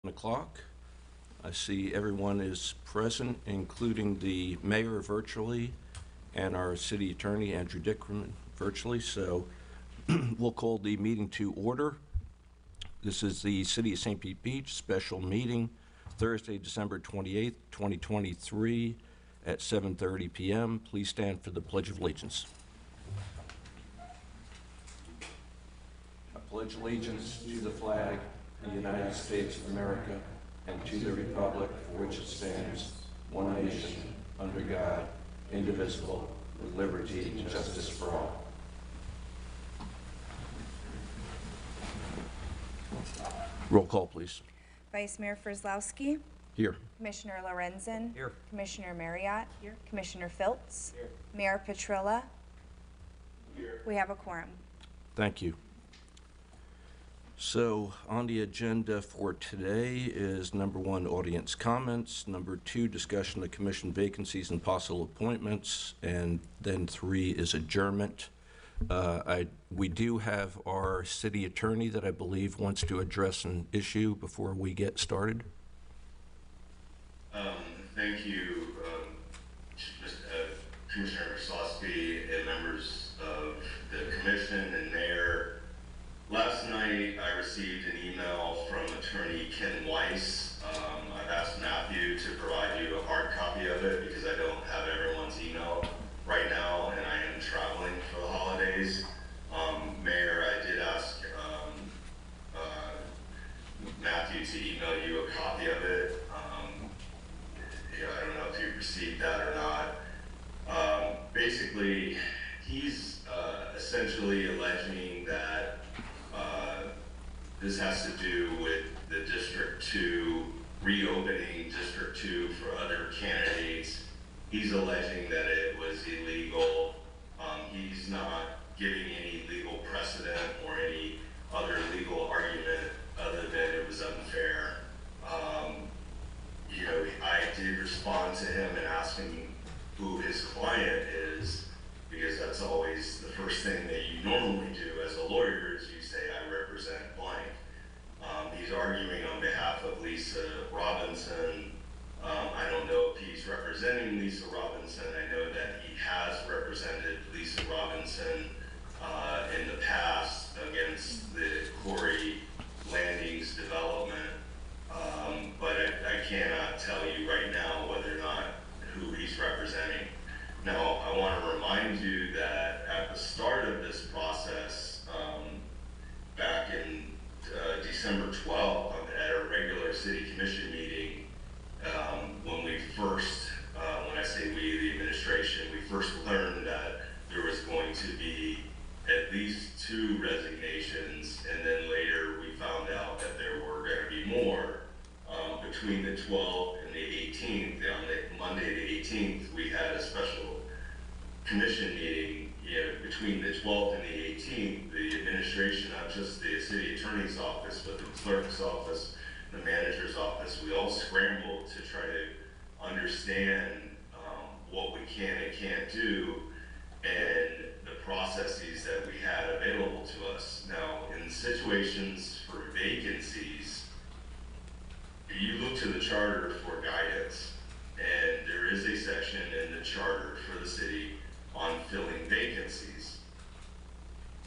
o'clock. I see everyone is present, including the mayor virtually and our city attorney, Andrew Dickerman, virtually. So we'll call the meeting to order. This is the City of St. Pete Beach special meeting, Thursday, December 28th, 2023 at 7:30 p.m. Please stand for the Pledge of Allegiance. I pledge allegiance to the flag of the United States of America and to the republic for which it stands, one nation, under God, indivisible, with liberty and justice for all. Roll call, please. Vice Mayor Fryslowski. Here. Commissioner Lorenzen. Here. Commissioner Marriott. Here. Commissioner Philps. Here. Mayor Petrilla. Here. We have a quorum. Thank you. So on the agenda for today is number 1, audience comments, number 2, discussion of commission vacancies and possible appointments, and then 3 is adjournment. We do have our city attorney that I believe wants to address an issue before we get started. Thank you, Commissioner Fryslowski and members of the commission and mayor. Last night I received an email from attorney Ken Weiss. I've asked Matthew to provide you a hard copy of it because I don't have everyone's email right now and I am traveling for the holidays. Mayor, I did ask Matthew to email you a copy of it. I don't know if you received that or not. Basically, he's essentially alleging that this has to do with the District 2, reopening District 2 for other candidates. He's alleging that it was illegal. He's not giving any legal precedent or any other legal argument other than it was unfair. I did respond to him and ask him who his client is, because that's always the first thing that you normally do as a lawyer is you say, I represent blank. He's arguing on behalf of Lisa Robinson. I don't know if he's representing Lisa Robinson. I know that he has represented Lisa Robinson in the past against the Quarry Landings development. But I cannot tell you right now whether or not who he's representing. Now, I want to remind you that at the start of this process, back in December 12th at a regular city commission meeting, when we first, when I say we, the administration, we first learned that there was going to be at least 2 resignations, and then later we found out that there were going to be more. Between the 12th and the 18th, on the Monday the 18th, we had a special commission meeting. Between the 12th and the 18th, the administration, not just the city attorney's office, but the clerk's office, the manager's office, we all scrambled to try to understand what we can and can't do and the processes that we had available to us. Now, in situations for vacancies, you look to the charter for guidance, and there is a section in the charter for the city on filling vacancies.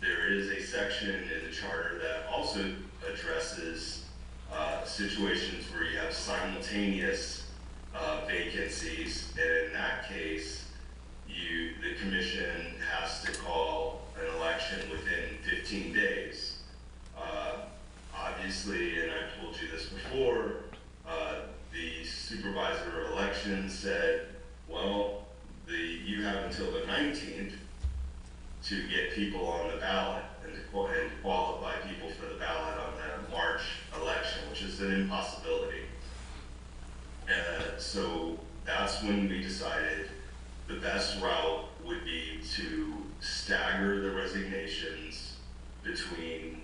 There is a section in the charter that also addresses situations where you have simultaneous vacancies, and in that case, the commission has to call an election within 15 days. Obviously, and I've told you this before, the supervisor of elections said, well, you have until the 19th to get people on the ballot and to qualify people for the ballot on the March election, which is an impossibility. So that's when we decided the best route would be to stagger the resignations between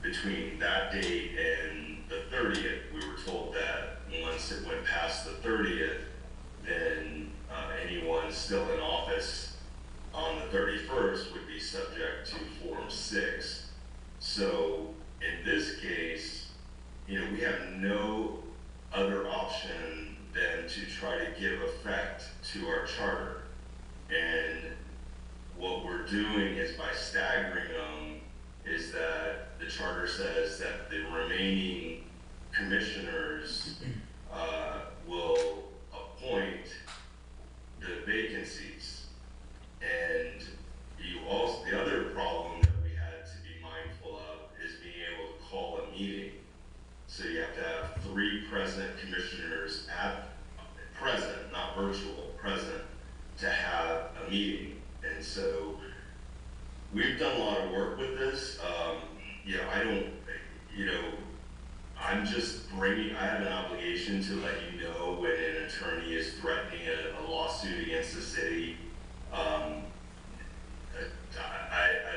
between that date and the 30th. We were told that once it went past the 30th, then anyone still in office on the 31st would be subject to Form 6. So in this case, we have no other option than to try to give effect to our charter. And what we're doing is by staggering them is that the charter says that the remaining commissioners will appoint the vacancies. And the other problem that we had to be mindful of is being able to call a meeting. So you have to have 3 present commissioners present, not virtual, present, to have a meeting. And so we've done a lot of work with this. I'm just I have an obligation to let you know when an attorney is threatening a lawsuit against the city. I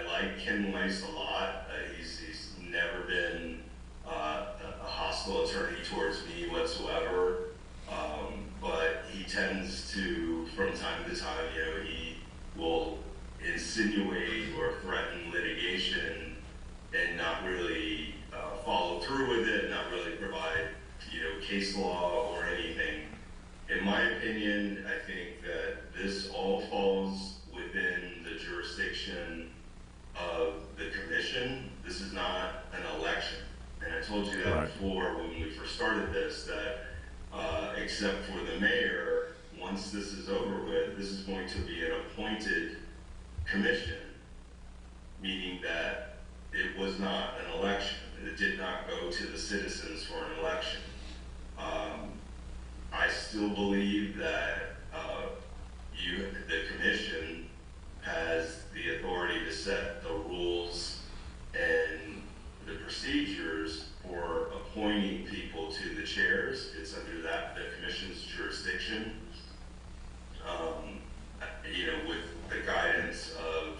like Ken Weiss a lot. He's never been a hostile attorney towards me whatsoever. But he tends to, from time to time, he will insinuate or threaten litigation and not really follow through with it, not really provide, case law or anything. In my opinion, I think that this all falls within the jurisdiction of the commission. This is not an election. And I told you that Right. before when we first started this, that except for the mayor, once this is over with, this is going to be an appointed commission, meaning that it was not an election. It did not go to the citizens for an election. I still believe that the commission has the authority to set the rules and the procedures for appointing people to the chairs. It's under the commission's jurisdiction. With the guidance of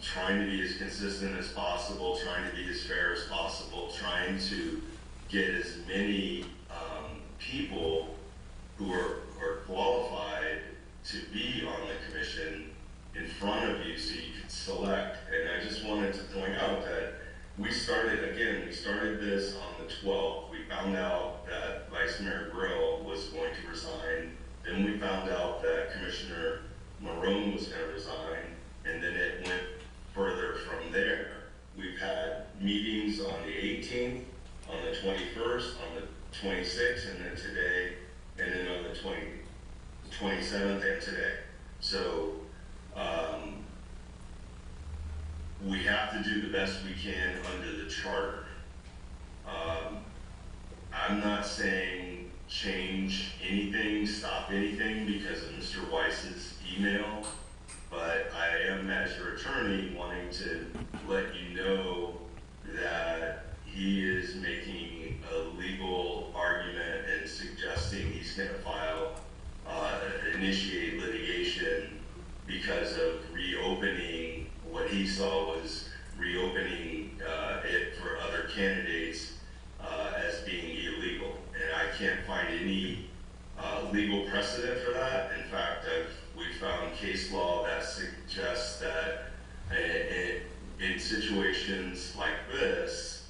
trying to be as consistent as possible, trying to be as fair as possible, trying to get as many people who are qualified to be on the commission in front of you so you can select. And I just wanted to point out that we started this on the 12th. We found out that Vice Mayor Grill was going to resign. Then we found out that Commissioner Marone was going to resign. And then it went further from there. We've had meetings on the 18th, on the 21st, on the 26th, and then today, and then on the 27th and today. So we have to do the best we can under the charter. I'm not saying change anything, stop anything because of Mr. Weiss's email, but I am, as your attorney, wanting to let you know that he is making a legal argument and suggesting he's going to initiate litigation because of reopening what he saw was reopening it for other candidates as being illegal. And I can't find any legal precedent for that. In fact, we found case law that suggests that in situations like this,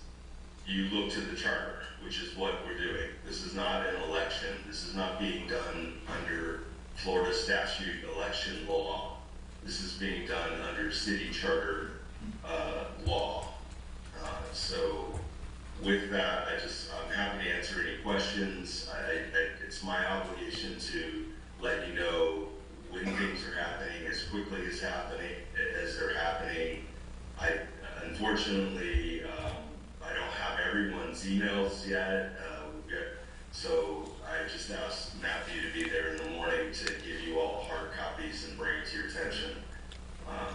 you look to the charter, which is what we're doing. This is not an election. This is not being done under Florida statute election law. This is being done under city charter law. So with that, I'm happy to answer any questions. It's my obligation to let you know when things are happening as quickly as they're happening. Unfortunately, I don't have everyone's emails yet. So I just asked Matthew to be there in the morning to give you all hard copies and bring it to your attention.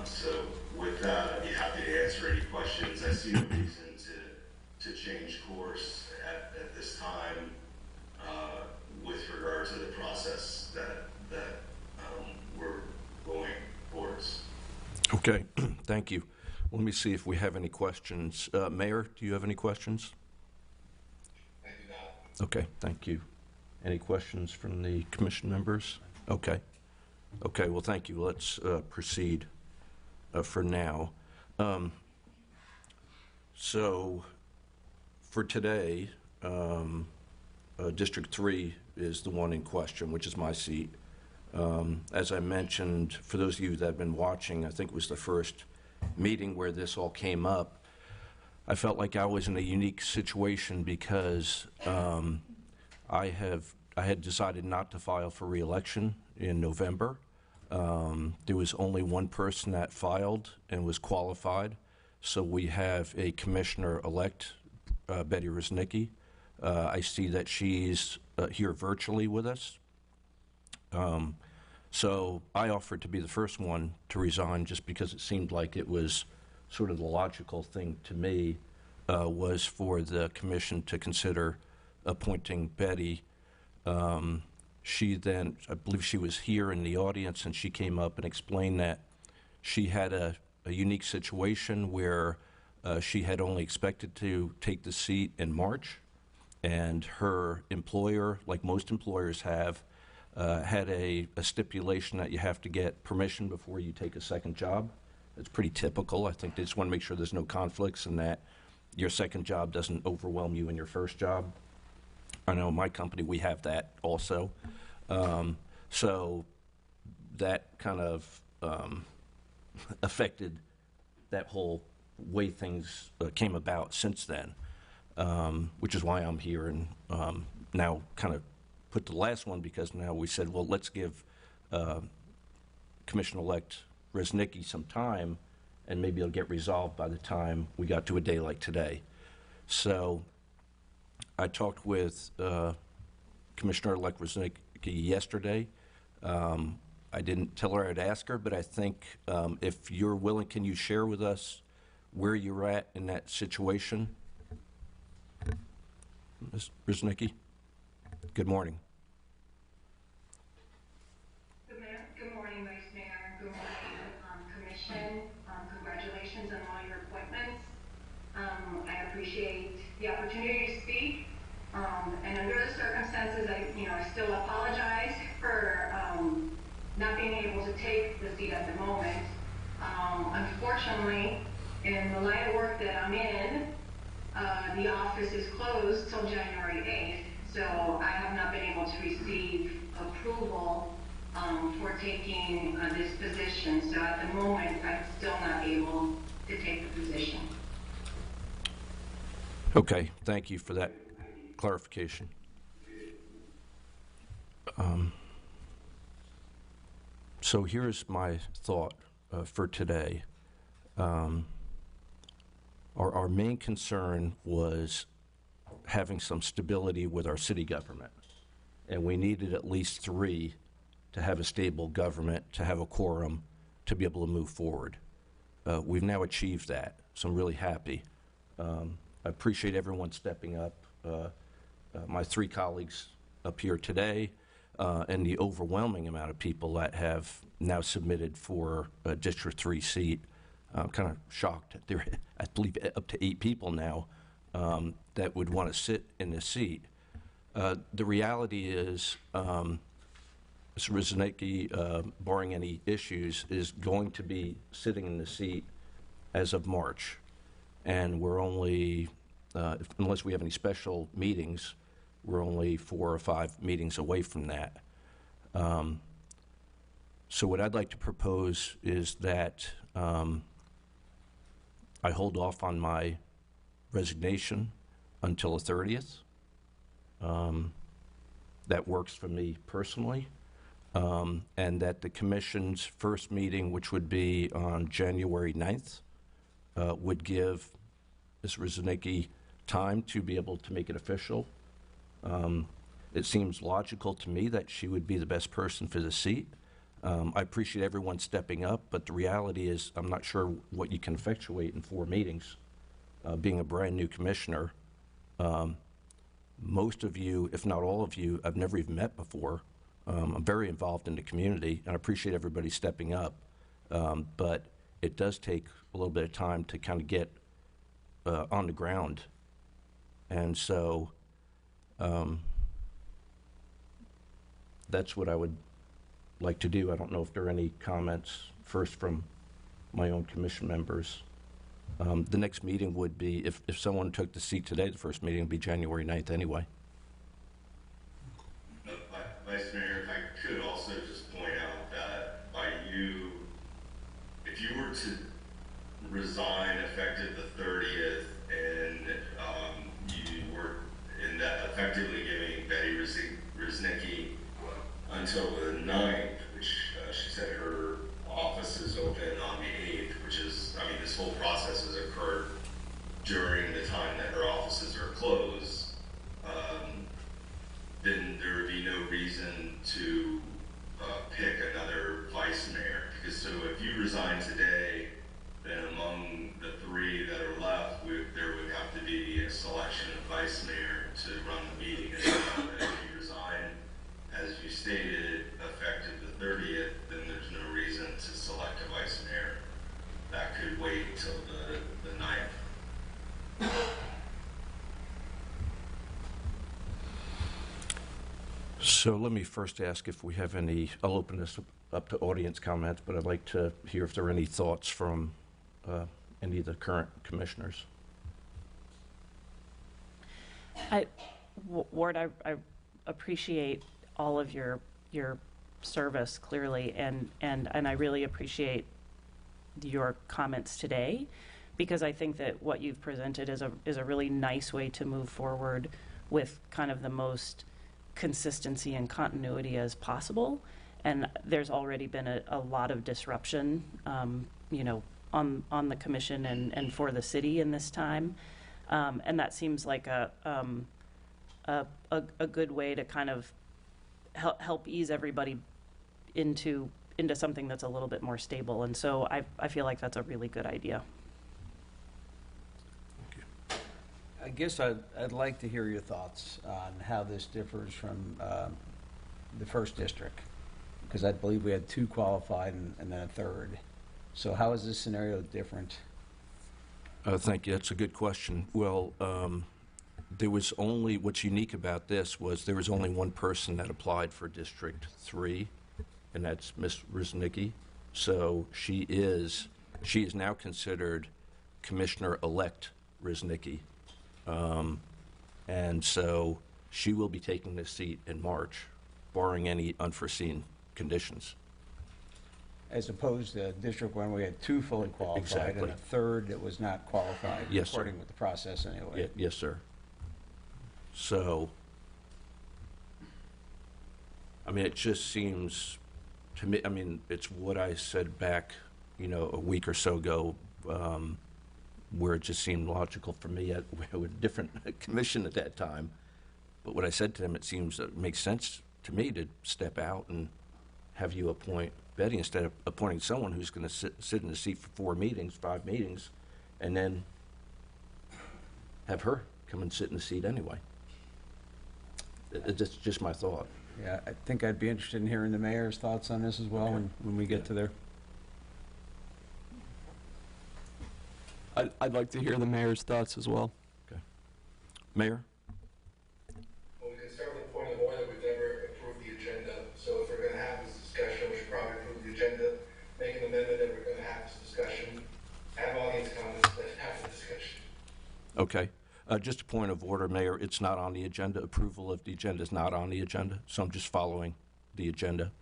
So with that, I'd be happy to answer any questions. I see no reason to change course at this time with regard to the process that we're going towards. Okay, thank you. Let me see if we have any questions. Mayor, do you have any questions? I do not. Okay, thank you. Any questions from the commission members? Okay. Okay, well, thank you. Let's proceed for now. So for today, District 3 is the one in question, which is my seat. As I mentioned, for those of you that have been watching, I think it was the first meeting where this all came up. I felt like I was in a unique situation because I had decided not to file for re-election in November. There was only one person that filed and was qualified. So we have a commissioner-elect, Betty Rosnicki. I see that she's here virtually with us. So I offered to be the first one to resign just because it seemed like it was sort of the logical thing to me was for the commission to consider appointing Betty. She then, I believe she was here in the audience, and she came up and explained that she had a unique situation where she had only expected to take the seat in March, and her employer, like most employers have, had a stipulation that you have to get permission before you take a second job. It's pretty typical. I think they just want to make sure there's no conflicts and that your second job doesn't overwhelm you in your first job. I know in my company we have that also. So that kind of affected that whole way things came about since then, which is why I'm here and now kind of put the last one because now we said, well, let's give Commissioner-elect Resnicki some time and maybe it'll get resolved by the time we got to a day like today. So I talked with Commissioner-elect Resnicki yesterday. I didn't tell her I'd ask her, but I think if you're willing, can you share with us where you're at in that situation? Ms. Resnicki? Good morning. Good morning, Vice Mayor. Good morning, Commission. Congratulations on all your appointments. I appreciate the opportunity to speak. And under the circumstances, I still apologize for not being able to take the seat at the moment. Unfortunately, in the line of work that I'm in, the office is closed till January 8th. So I have not been able to receive approval for taking this position. So at the moment, I'm still not able to take the position. Okay, thank you for that clarification. So here's my thought for today. Our main concern was having some stability with our city government. And we needed at least 3 to have a stable government, to have a quorum, to be able to move forward. We've now achieved that, so I'm really happy. I appreciate everyone stepping up, my 3 colleagues up here today, and the overwhelming amount of people that have now submitted for a District 3 seat. I'm kind of shocked. There are, I believe, up to 8 people now that would want to sit in this seat. The reality is, Mr. Resnicki, barring any issues, is going to be sitting in the seat as of March. And we're only, unless we have any special meetings, we're only 4 or 5 meetings away from that. So what I'd like to propose is that I hold off on my resignation until the 30th. That works for me personally. And that the commission's first meeting, which would be on January 9th, would give Ms. Resnicki time to be able to make it official. It seems logical to me that she would be the best person for the seat. I appreciate everyone stepping up, but the reality is I'm not sure what you can effectuate in 4 meetings. Being a brand new commissioner, most of you, if not all of you, I've never even met before. I'm very involved in the community, and I appreciate everybody stepping up. But it does take a little bit of time to kind of get on the ground. And so that's what I would like to do. I don't know if there are any comments first from my own commission members. The next meeting would be, if someone took the seat today, the first meeting would be January 9th anyway. Vice Mayor, if I could also just point out that by you, if you were to resign effective the 30th and you were in that effectively giving Betty Riznicki until the 9th, which she said her office is open on the 8th, which is, I mean, this whole process has occurred during the time that her offices are closed, then there would be no reason to pick another vice mayor. Because so if you resign today, then among the 3 that are left, there would have to be a selection of vice mayor to run the meeting as well. But if you resign, as you stated, effective the 30th, then there's no reason to select a vice mayor. That could wait till the 9th. So let me first ask if we have any, I'll open this up to audience comments, but I'd like to hear if there are any thoughts from any of the current commissioners. Ward, I appreciate all of your service, clearly, and I really appreciate your comments today, because I think that what you've presented is a really nice way to move forward with kind of the most consistency and continuity as possible. And there's already been a lot of disruption, you know, on the commission and for the city in this time, and that seems like a good way to kind of help ease everybody into something that's a little bit more stable. And so I feel like that's a really good idea. I guess I'd like to hear your thoughts on how this differs from the first district, because I believe we had 2 qualified and then a 3rd. So how is this scenario different? Thank you. That's a good question. Well, there was only, what's unique about this was there was only one person that applied for District 3, and that's Ms. Riznicki. So she is now considered Commissioner-elect Riznicki. And so she will be taking this seat in March, barring any unforeseen conditions. As opposed to District 1, we had 2 fully qualified Exactly. and a 3rd that was not qualified, Yes, sir. according with the process anyway. Yes, sir. So, I mean, it just seems to me, I mean, it's what I said back, you know, a week or so ago, where it just seemed logical for me with a different commission at that time. But what I said to them, it seems it makes sense to me to step out and have you appoint Betty instead of appointing someone who's going to sit in the seat for 4 meetings, 5 meetings, and then have her come and sit in the seat anyway. That's just my thought. Yeah, I think I'd be interested in hearing the mayor's thoughts on this as well when we get to there. I'd like to hear the mayor's thoughts as well. Okay. Mayor? Well, we can start with the point of order. We've never approved the agenda. So if we're going to have this discussion, we should probably approve the agenda, make an amendment that we're going to have this discussion, have audience comments, then have the discussion. Okay. Just a point of order, Mayor, it's not on the agenda. Approval of the agenda is not on the agenda, so I'm just following the agenda.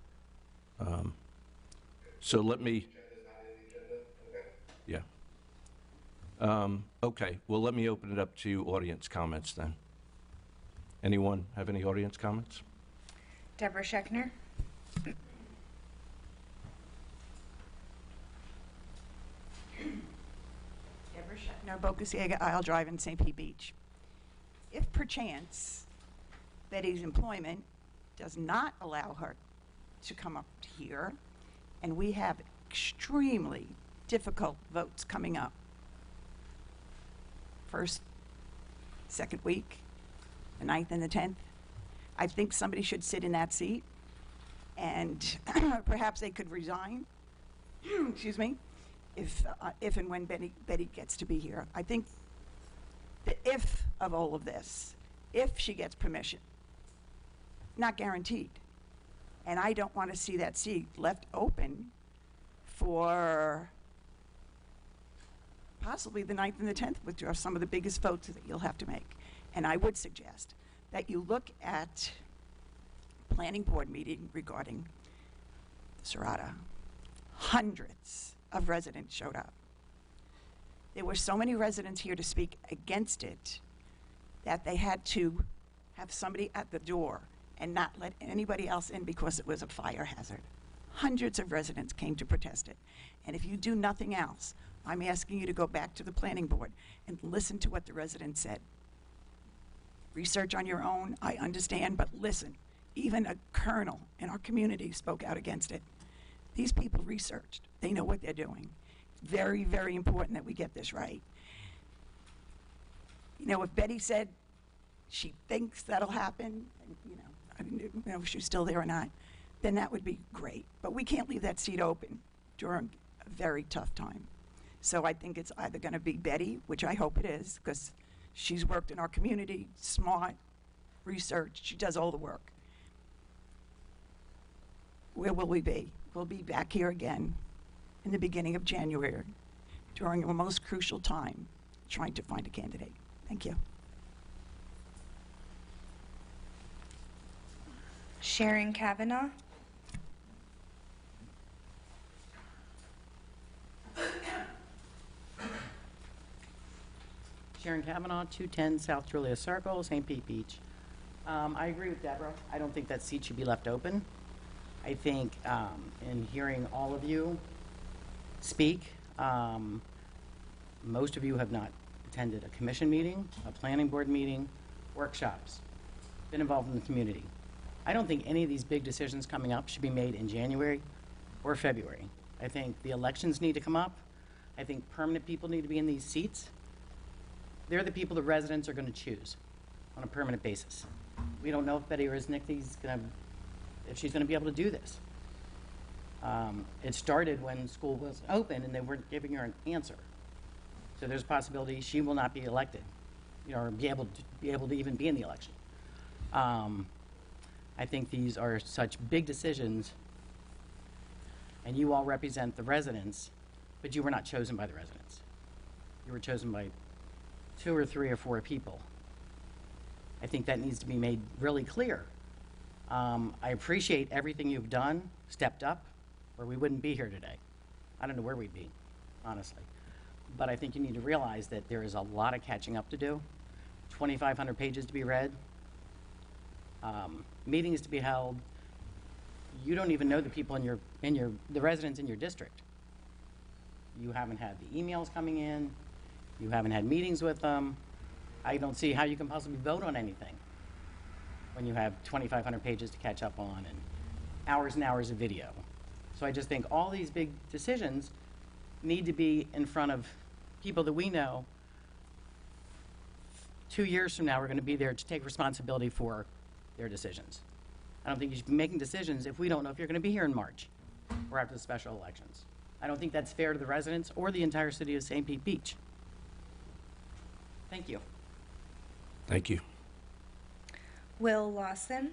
So let me... Agenda's not in the agenda? Okay. Yeah. Okay, well, let me open it up to audience comments then. Anyone have any audience comments? Deborah Scheckner. Deborah Scheckner, Boca Ciega Isle Drive in St. Pete Beach. If perchance Betty's employment does not allow her to come up here, and we have extremely difficult votes coming up, first, second week, the 9th and the 10th, I think somebody should sit in that seat, and perhaps they could resign, excuse me, if and when Betty gets to be here. I think the if of all of this, if she gets permission, not guaranteed. And I don't want to see that seat left open for possibly the 9th and the 10th, which are some of the biggest votes that you'll have to make. And I would suggest that you look at planning board meeting regarding Serrata. Hundreds of residents showed up. There were so many residents here to speak against it that they had to have somebody at the door and not let anybody else in because it was a fire hazard. Hundreds of residents came to protest it. And if you do nothing else, I'm asking you to go back to the planning board and listen to what the residents said. Research on your own, I understand, but listen. Even a colonel in our community spoke out against it. These people researched. They know what they're doing. Very, very important that we get this right. You know, if Betty said she thinks that'll happen, and, I don't know if she's still there or not, then that would be great. But we can't leave that seat open during a very tough time. So I think it's either going to be Betty, which I hope it is, because she's worked in our community, smart, research, she does all the work. Where will we be? We'll be back here again in the beginning of January during a most crucial time trying to find a candidate. Thank you. Sharon Kavanaugh. Sharon Kavanaugh, 210 South Julia Circle, St. Pete Beach. I agree with Deborah. I don't think that seat should be left open. I think in hearing all of you speak, most of you have not attended a commission meeting, a planning board meeting, workshops, been involved in the community. I don't think any of these big decisions coming up should be made in January or February. I think the elections need to come up. I think permanent people need to be in these seats. They're the people the residents are going to choose on a permanent basis. We don't know if Betty Rosnicki's going to, if she's going to be able to do this. It started when school was open and they weren't giving her an answer. So there's a possibility she will not be elected, or be able to even be in the election. I think these are such big decisions, and you all represent the residents, but you were not chosen by the residents. You were chosen by 2 or 3 or 4 people. I think that needs to be made really clear. I appreciate everything you've done, stepped up, or we wouldn't be here today. I don't know where we'd be, honestly. But I think you need to realize that there is a lot of catching up to do, 2,500 pages to be read, meetings to be held. You don't even know the people the residents in your district. You haven't had the emails coming in. You haven't had meetings with them. I don't see how you can possibly vote on anything when you have 2,500 pages to catch up on and hours of video. So I just think all these big decisions need to be in front of people that we know 2 years from now are going to be there to take responsibility for their decisions. I don't think you should be making decisions if we don't know if you're going to be here in March or after the special elections. I don't think that's fair to the residents or the entire city of St. Pete Beach. Thank you. Thank you. Will Lawson.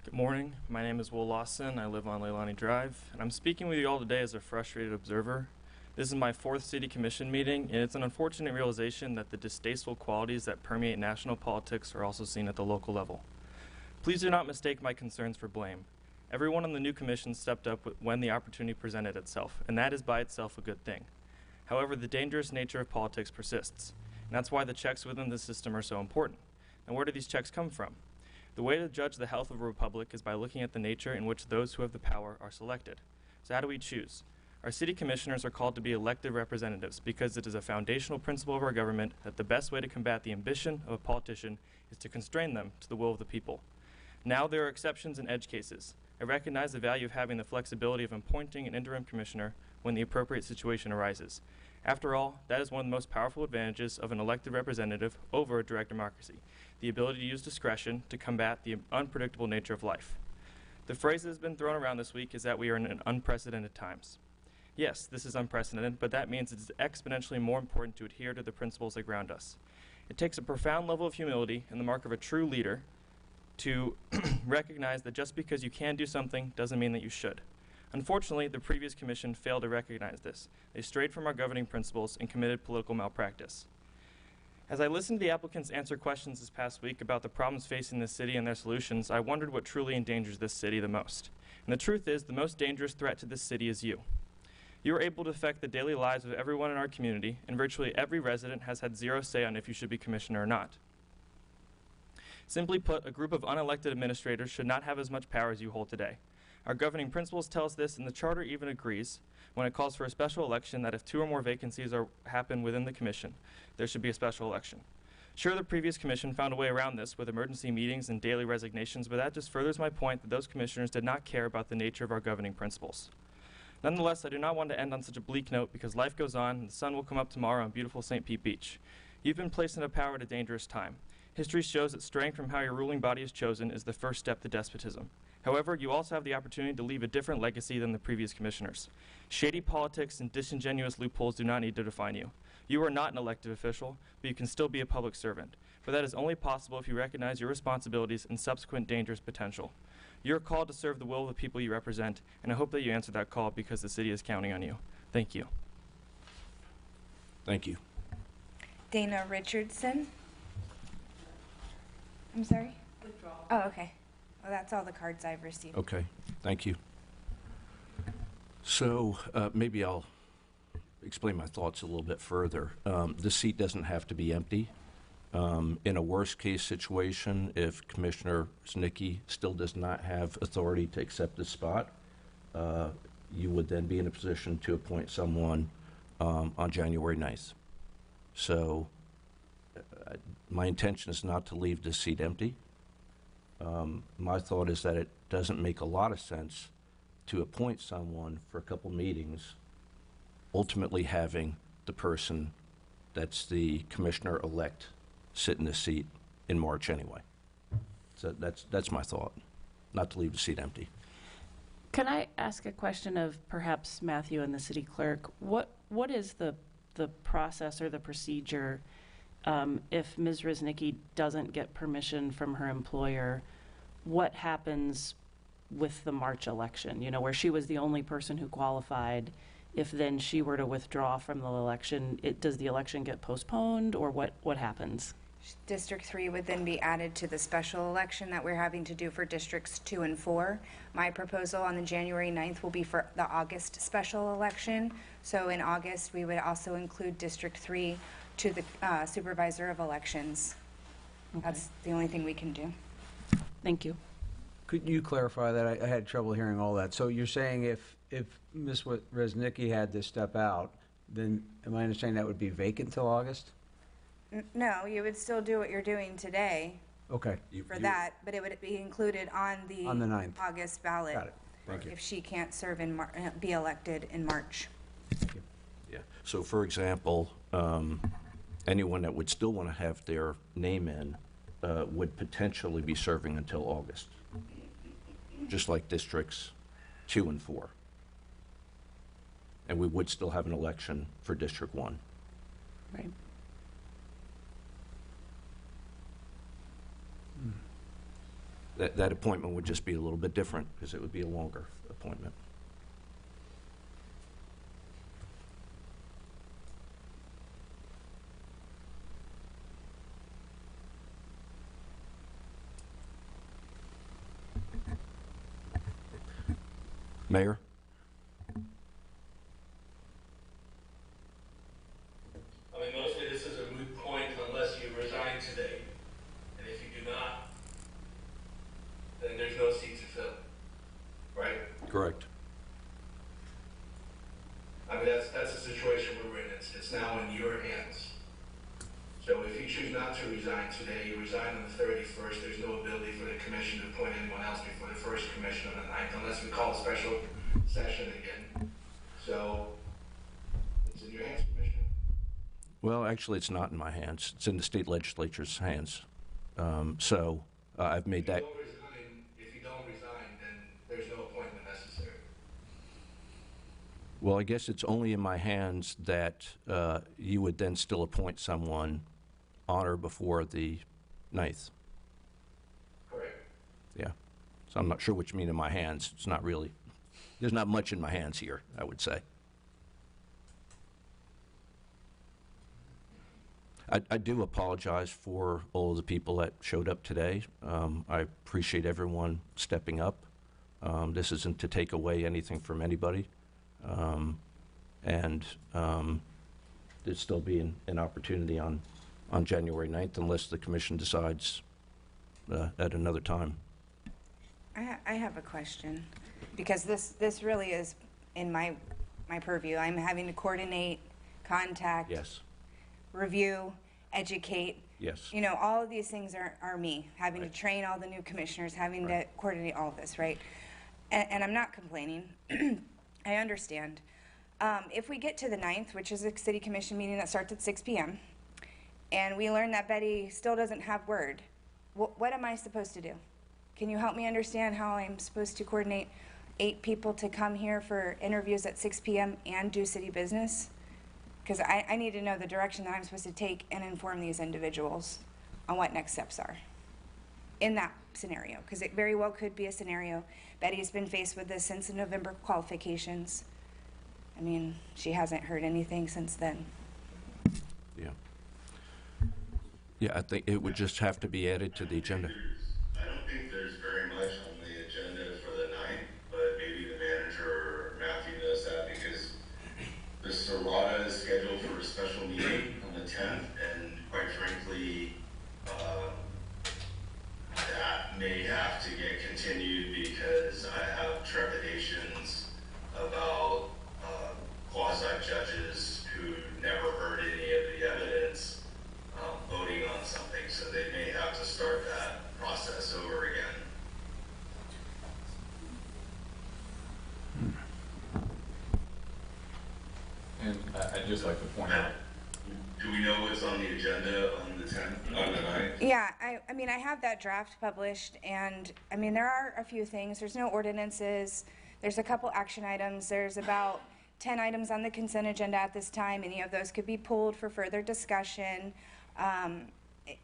Good morning. My name is Will Lawson. I live on Leilani Drive, and I'm speaking with you all today as a frustrated observer. This is my 4th City Commission meeting, and it's an unfortunate realization that the distasteful qualities that permeate national politics are also seen at the local level. Please do not mistake my concerns for blame. Everyone on the new commission stepped up when the opportunity presented itself, and that is by itself a good thing. However, the dangerous nature of politics persists, and that's why the checks within the system are so important. And where do these checks come from? The way to judge the health of a republic is by looking at the nature in which those who have the power are selected. So how do we choose? Our city commissioners are called to be elected representatives because it is a foundational principle of our government that the best way to combat the ambition of a politician is to constrain them to the will of the people. Now there are exceptions in edge cases. I recognize the value of having the flexibility of appointing an interim commissioner when the appropriate situation arises. After all, that is one of the most powerful advantages of an elected representative over a direct democracy, the ability to use discretion to combat the unpredictable nature of life. The phrase that has been thrown around this week is that we are in unprecedented times. Yes, this is unprecedented, but that means it is exponentially more important to adhere to the principles that ground us. It takes a profound level of humility and the mark of a true leader to recognize that just because you can do something doesn't mean that you should. Unfortunately, the previous commission failed to recognize this. They strayed from our governing principles and committed political malpractice. As I listened to the applicants answer questions this past week about the problems facing the city and their solutions, I wondered what truly endangers this city the most. And the truth is, the most dangerous threat to this city is you. You are able to affect the daily lives of everyone in our community, and virtually every resident has had zero say on if you should be commissioner or not. Simply put, a group of unelected administrators should not have as much power as you hold today. Our governing principles tell us this, and the charter even agrees when it calls for a special election that if 2 or more vacancies happen within the commission, there should be a special election. Sure, the previous commission found a way around this with emergency meetings and daily resignations, but that just furthers my point that those commissioners did not care about the nature of our governing principles. Nonetheless, I do not want to end on such a bleak note because life goes on and the sun will come up tomorrow on beautiful St. Pete Beach. You've been placed into power at a dangerous time. History shows that straying from how your ruling body is chosen is the first step to despotism. However, you also have the opportunity to leave a different legacy than the previous commissioners. Shady politics and disingenuous loopholes do not need to define you. You are not an elected official, but you can still be a public servant. But that is only possible if you recognize your responsibilities and subsequent dangerous potential. You're called to serve the will of the people you represent, and I hope that you answer that call because the city is counting on you. Thank you. Thank you. Dana Richardson. I'm sorry? Withdraw. Oh, okay. Well, that's all the cards I've received. Okay, thank you. So maybe I'll explain my thoughts a little bit further. The seat doesn't have to be empty. In a worst-case situation, if Commissioner Znicki still does not have authority to accept the spot, you would then be in a position to appoint someone on January 9th. So my intention is not to leave this seat empty. My thought is that it doesn't make a lot of sense to appoint someone for a couple meetings, ultimately having the person that's the commissioner-elect sit in the seat in March anyway. So that's my thought, not to leave the seat empty. Can I ask a question of perhaps Matthew and the city clerk? What is the process or the procedure if Ms. Riznicki doesn't get permission from her employer? What happens with the March election? You know, where she was the only person who qualified. If then she were to withdraw from the election, does the election get postponed, or what happens? District 3 would then be added to the special election that we're having to do for districts 2 and 4. My proposal on the January 9th will be for the August special election. So in August, we would also include District 3 to the supervisor of elections. Okay. That's the only thing we can do. Thank you. Could you clarify that? I had trouble hearing all that. So you're saying if Ms. Reznicki had to step out, then am I understanding that would be vacant till August? No, you would still do what you're doing today Okay. for that, but it would be included on the 9th. August ballot. Got it. Thank you. If she can't serve be elected in March. Thank you. Yeah. So, for example, anyone that would still want to have their name in would potentially be serving until August, just like districts 2 and 4. And we would still have an election for District 1. Right. That appointment would just be a little bit different because it would be a longer appointment. Mayor? I mean, mostly this is a moot point unless you resign today. And if you do not, then there's no seat to fill, right? Correct. I mean, that's the situation we're in. It's now in your hands. So if you choose not to resign today, you resign on the 31st. There's no ability for the commission to appoint anyone else before the first commission on the 9th, unless we call a special session again. So it's in your hands, Commissioner. Well, actually, it's not in my hands. It's in the state legislature's hands. I've made that. If you don't resign, then there's no appointment necessary. Well, I guess it's only in my hands that you would then still appoint someone on or before the 9th. Correct. Yeah. So I'm not sure what you mean in my hands. It's not really, there's not much in my hands here, I would say. I do apologize for all of the people that showed up today. I appreciate everyone stepping up. This isn't to take away anything from anybody. And there'd still be an opportunity on January 9th unless the commission decides at another time. I have a question, because this really is in my purview. I'm having to coordinate, contact, Yes, review, educate. yes. You know, all of these things are me, having to train all the new commissioners, having to coordinate all of this, right? And I'm not complaining. I understand. If we get to the 9th, which is a city commission meeting that starts at 6 p.m., and we learn that Betty still doesn't have word, what am I supposed to do? Can you help me understand how I'm supposed to coordinate 8 people to come here for interviews at 6 p.m. and do city business? Because I need to know the direction that I'm supposed to take and inform these individuals on what next steps are in that scenario, because it very well could be a scenario. Betty's been faced with this since the November qualifications. I mean, she hasn't heard anything since then. Yeah. Yeah, I think it would just have to be added to the agenda. I don't think there's very much on the agenda for the 9th, but maybe the manager or Matthew knows that, because the Serrata is scheduled for a special meeting on the 10th, and quite frankly, that may have to get continued because I have trepidations about quasi-judges who never heard any of the evidence voting on something, so they may have to start that process over again. And I'd just like to point out, Do we know what's on the agenda on the 10th, on the 9th? Yeah, I mean, I have that draft published, and I mean, there are a few things. There's no ordinances. There's a couple action items. There's about 10 items on the consent agenda at this time. Any of those could be pulled for further discussion.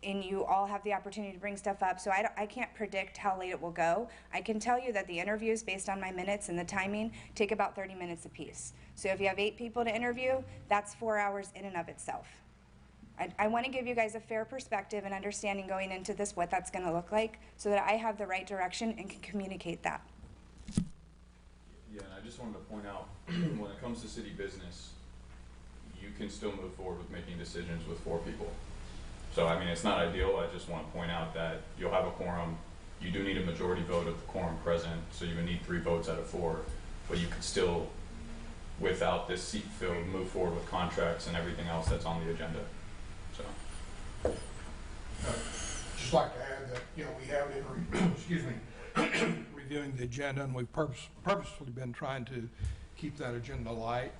And you all have the opportunity to bring stuff up. So I can't predict how late it will go. I can tell you that the interviews, based on my minutes and the timing, take about 30 minutes apiece. So if you have 8 people to interview, that's 4 hours in and of itself. I want to give you guys a fair perspective and understanding going into this, what that's going to look like, so that I have the right direction and can communicate that. yeah, and I just wanted to point out, when it comes to city business, you can still move forward with making decisions with 4 people. So, I mean, it's not ideal. I just want to point out that you'll have a quorum. You do need a majority vote of the quorum present, so you would need 3 votes out of 4. But you could still, without this seat filled, move forward with contracts and everything else that's on the agenda. So, Just like to add that, you know, we have been, excuse me, reviewing the agenda, and we've purposefully been trying to keep that agenda light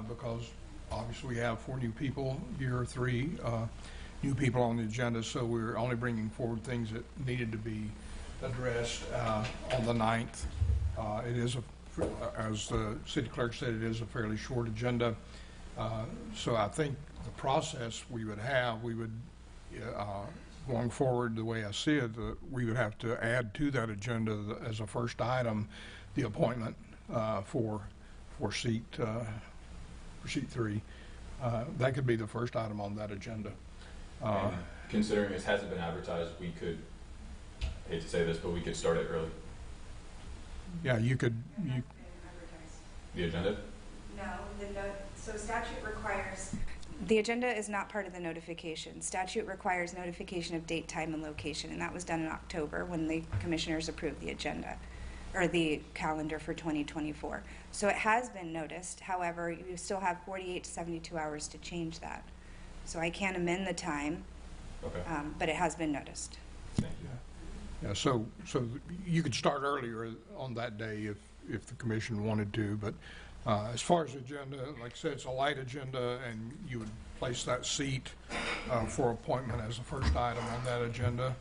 because obviously we have 4 new people, year 3 new people on the agenda, so we're only bringing forward things that needed to be addressed on the 9th. It is, as the city clerk said, it is a fairly short agenda. So I think the process we would have, going forward, the way I see it, we would have to add to that agenda as a first item the appointment for seat 3. That could be the first item on that agenda. and considering this hasn't been advertised, we could, I hate to say this, but we could start it early. Yeah, you could. The agenda? No, so statute requires, the agenda is not part of the notification. Statute requires notification of date, time, and location, and that was done in October when the commissioners approved the agenda, or the calendar for 2024. So it has been noticed. However, you still have 48 to 72 hours to change that. So I can't amend the time, Okay. but it has been noticed. Thank you. Yeah, so you could start earlier on that day if the commission wanted to, but as far as the agenda, like I said, it's a light agenda, and you would place that seat for appointment as the first item on that agenda.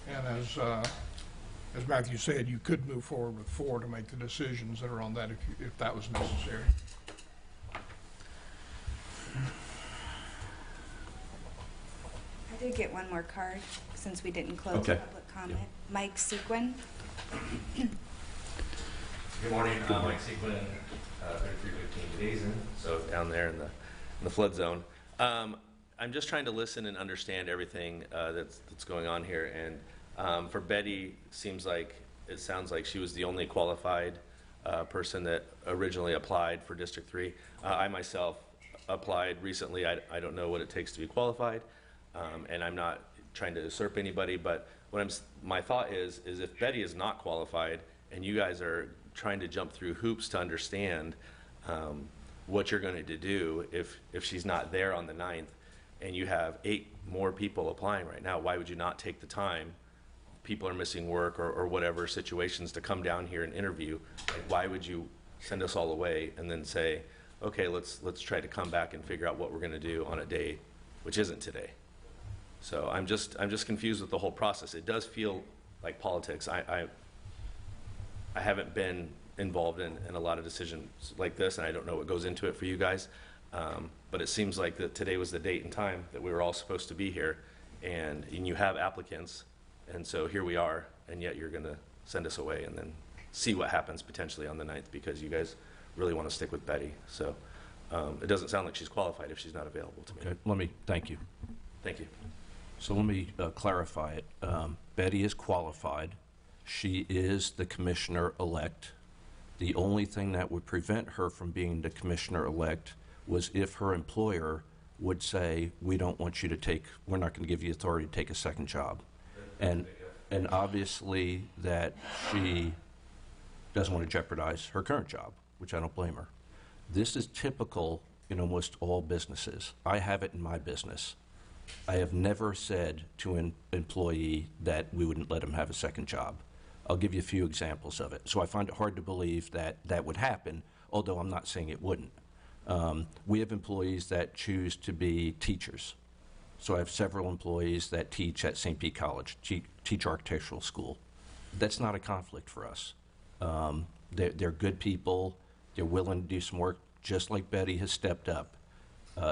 And as Matthew said, you could move forward with 4 to make the decisions that are on that if that was necessary. I did get one more card since we didn't close Okay. public comment. Mike Sequin. Good morning, Mike Sequin, 3315 Dazen, so down there in the flood zone. I'm just trying to listen and understand everything that's going on here, and for Betty, it sounds like she was the only qualified person that originally applied for District 3. I myself applied recently. I don't know what it takes to be qualified, and I'm not trying to usurp anybody, but my thought is if Betty is not qualified and you guys are trying to jump through hoops to understand what you're going to do if she's not there on the 9th, and you have 8 more people applying right now, why would you not take the time? People are missing work or whatever situations to come down here and interview. Like, why would you send us all away and then say, okay, let's try to come back and figure out what we're going to do on a day which isn't today? So I'm just confused with the whole process. It does feel like politics. I haven't been involved in a lot of decisions like this, and I don't know what goes into it for you guys. But it seems like that today was the date and time that we were all supposed to be here, and you have applicants, and so here we are, and yet you're going to send us away and then see what happens potentially on the 9th because you guys really want to stick with Betty. So it doesn't sound like she's qualified if she's not available to me. Okay, thank you. Thank you. So let me clarify it. Betty is qualified. She is the commissioner-elect. The only thing that would prevent her from being the commissioner-elect was if her employer would say, we're not going to give you authority to take a second job. And obviously that she doesn't want to jeopardize her current job, which I don't blame her. This is typical in almost all businesses. I have it in my business. I have never said to an employee that we wouldn't let him have a second job. I'll give you a few examples of it. So I find it hard to believe that that would happen, although I'm not saying it wouldn't. We have employees that choose to be teachers. So I have several employees that teach at St. Pete College, teach architectural school. That's not a conflict for us. They're good people. They're willing to do some work, just like Betty has stepped up.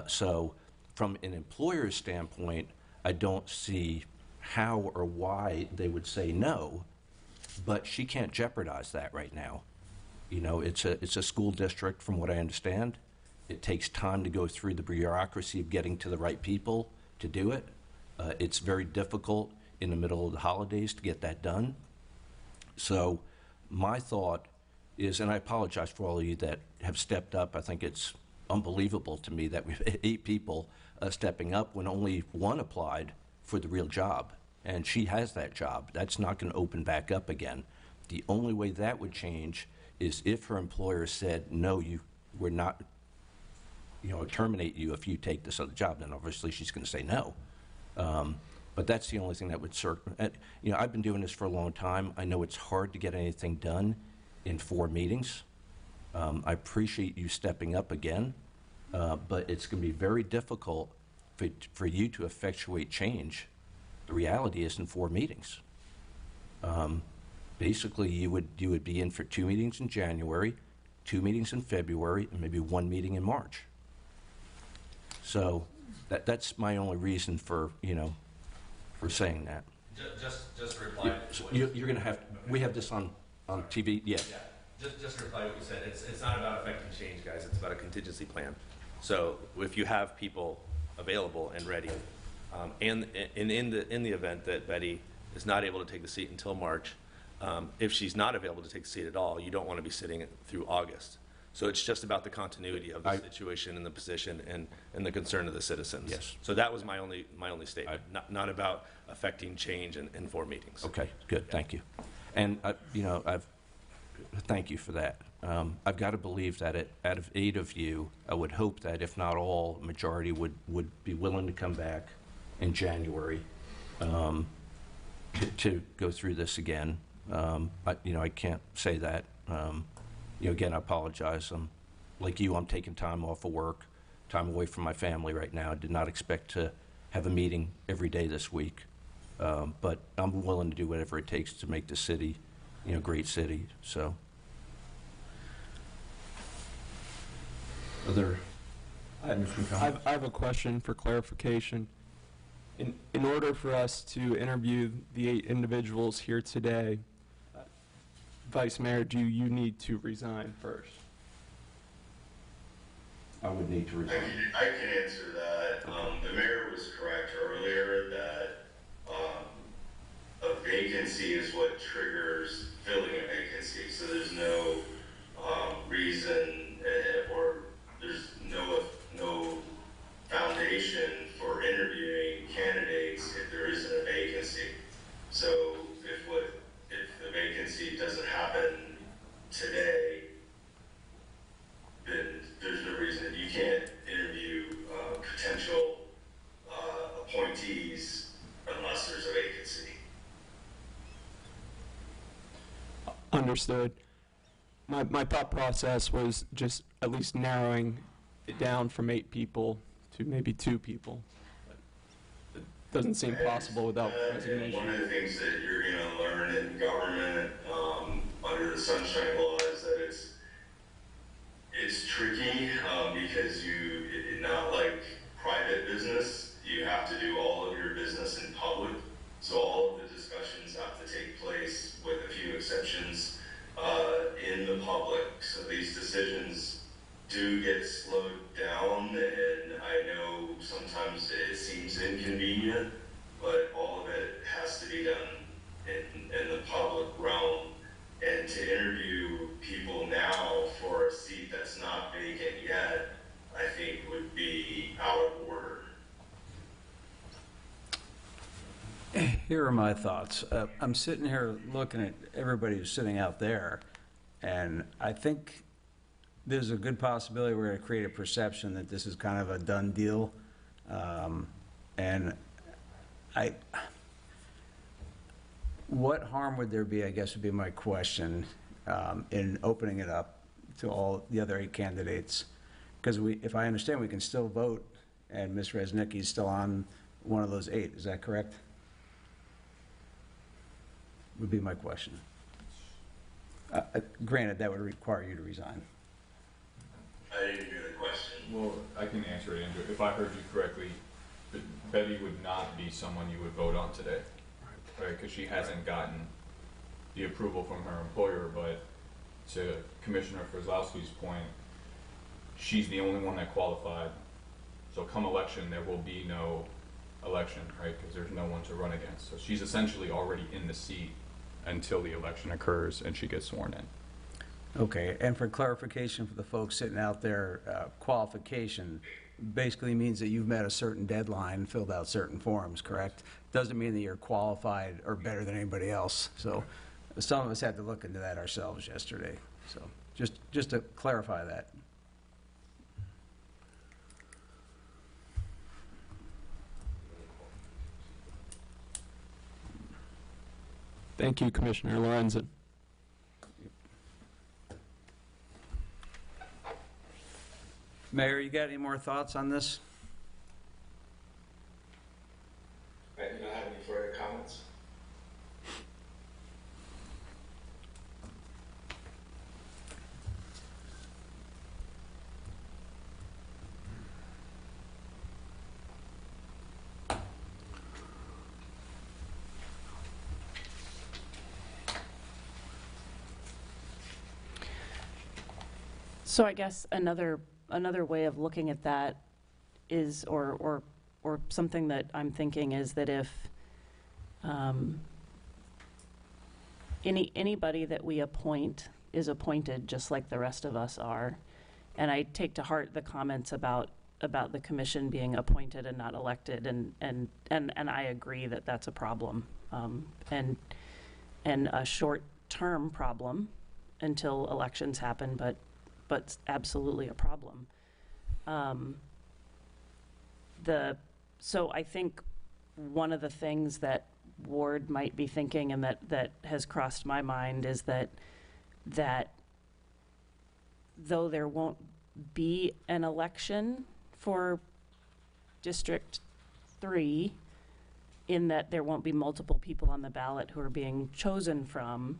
So from an employer's standpoint, I don't see how or why they would say no, but she can't jeopardize that right now. You know, it's a school district, from what I understand. It takes time to go through the bureaucracy of getting to the right people to do it. It's very difficult in the middle of the holidays to get that done. So my thought is, and I apologize for all of you that have stepped up. I think it's unbelievable to me that we have 8 people stepping up when only 1 applied for the real job, and she has that job. That's not going to open back up again. The only way that would change is if her employer said, no, we're not, terminate you if you take this other job. Then obviously she's going to say no. But that's the only thing that would I've been doing this for a long time. I know it's hard to get anything done in 4 meetings. I appreciate you stepping up again, but it's going to be very difficult for you to effectuate change. The reality is in 4 meetings. Basically, you would be in for 2 meetings in January, 2 meetings in February, and maybe 1 meeting in March. So that's my only reason for saying that. Just reply. So you're going to have. We have this on TV. Yeah. Just to reply to what you said. It's not about affecting change, guys. It's about a contingency plan. So if you have people available and ready, and in the event that Betty is not able to take the seat until March, if she's not available to take the seat at all, you don't want to be sitting through August. So it's just about the continuity of the situation and the position and the concern of the citizens. Yes. So that was my only statement, not about affecting change in 4 meetings. Okay, good, thank you. And, thank you for that. I've got to believe that out of 8 of you, I would hope that if not all, majority would be willing to come back in January to go through this again. I can't say that. Again, I apologize. Like you, I'm taking time off of work, time away from my family right now. I did not expect to have a meeting every day this week. But I'm willing to do whatever it takes to make the city, a great city. So, other items from comments? I have a question for clarification. in order for us to interview the 8 individuals here today, Vice Mayor, do you need to resign first? I would need to resign. I can answer that. The mayor was correct earlier that a vacancy is what triggers filling a vacancy. So there's no reason or there's no foundation for interviewing candidates if there isn't a vacancy. So if the vacancy doesn't happen today, then there's no reason you can't interview potential appointees unless there's a vacancy. Understood. My thought process was just at least narrowing it down from 8 people to maybe 2 people. It doesn't seem possible without resignation. One of the things that you're going to learn in government under the Sunshine Law is that it's tricky because not like private business, you have to do all of your business in public. So all of the discussions have to take place, with a few exceptions, in the public. So these decisions do get slowed down, and I know sometimes it seems inconvenient, but all of it has to be done in the public realm. And to interview people now for a seat that's not vacant yet, I think would be out of order. Here are my thoughts. I'm sitting here looking at everybody who's sitting out there, and I think there's a good possibility we're going to create a perception that this is kind of a done deal. And what harm would there be, I guess would be my question, in opening it up to all the other 8 candidates? Because if I understand, we can still vote, and Ms. Resnicki's still on one of those 8. Is that correct? Would be my question. Granted, that would require you to resign. I didn't hear the question. Well, I can answer it, Andrew. If I heard you correctly, Betty would not be someone you would vote on today, right? Because she hasn't gotten the approval from her employer, but to Commissioner Frizlowski's point, she's the only one that qualified. So come election, there will be no election, right? Because there's no one to run against. So she's essentially already in the seat until the election occurs and she gets sworn in. Okay, and for clarification for the folks sitting out there, qualification basically means that you've met a certain deadline, filled out certain forms, correct? Doesn't mean that you're qualified or better than anybody else. So some of us had to look into that ourselves yesterday. So just to clarify that. Thank you, Commissioner Lorenzen. Mayor, you got any more thoughts on this? I do not have any further comments. So I guess another way of looking at that is, or something that I'm thinking is that if anybody that we appoint is appointed just like the rest of us are, and I take to heart the comments about the commission being appointed and not elected, and I agree that that's a problem, and a short-term problem until elections happen, but absolutely a problem. So I think one of the things that Ward might be thinking, and that has crossed my mind, is that though there won't be an election for District 3, in that there won't be multiple people on the ballot who are being chosen from,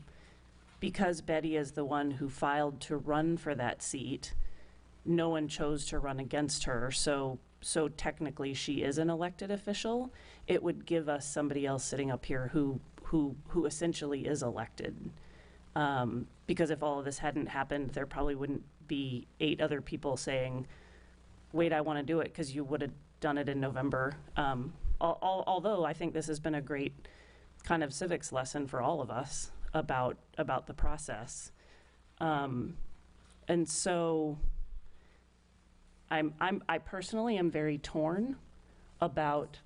because Betty is the one who filed to run for that seat, no one chose to run against her. So technically she is an elected official, it would give us somebody else sitting up here who essentially is elected. Because if all of this hadn't happened, there probably wouldn't be 8 other people saying, wait, I want to do it, because you would have done it in November. Although I think this has been a great kind of civics lesson for all of us about the process. And so I personally am very torn about,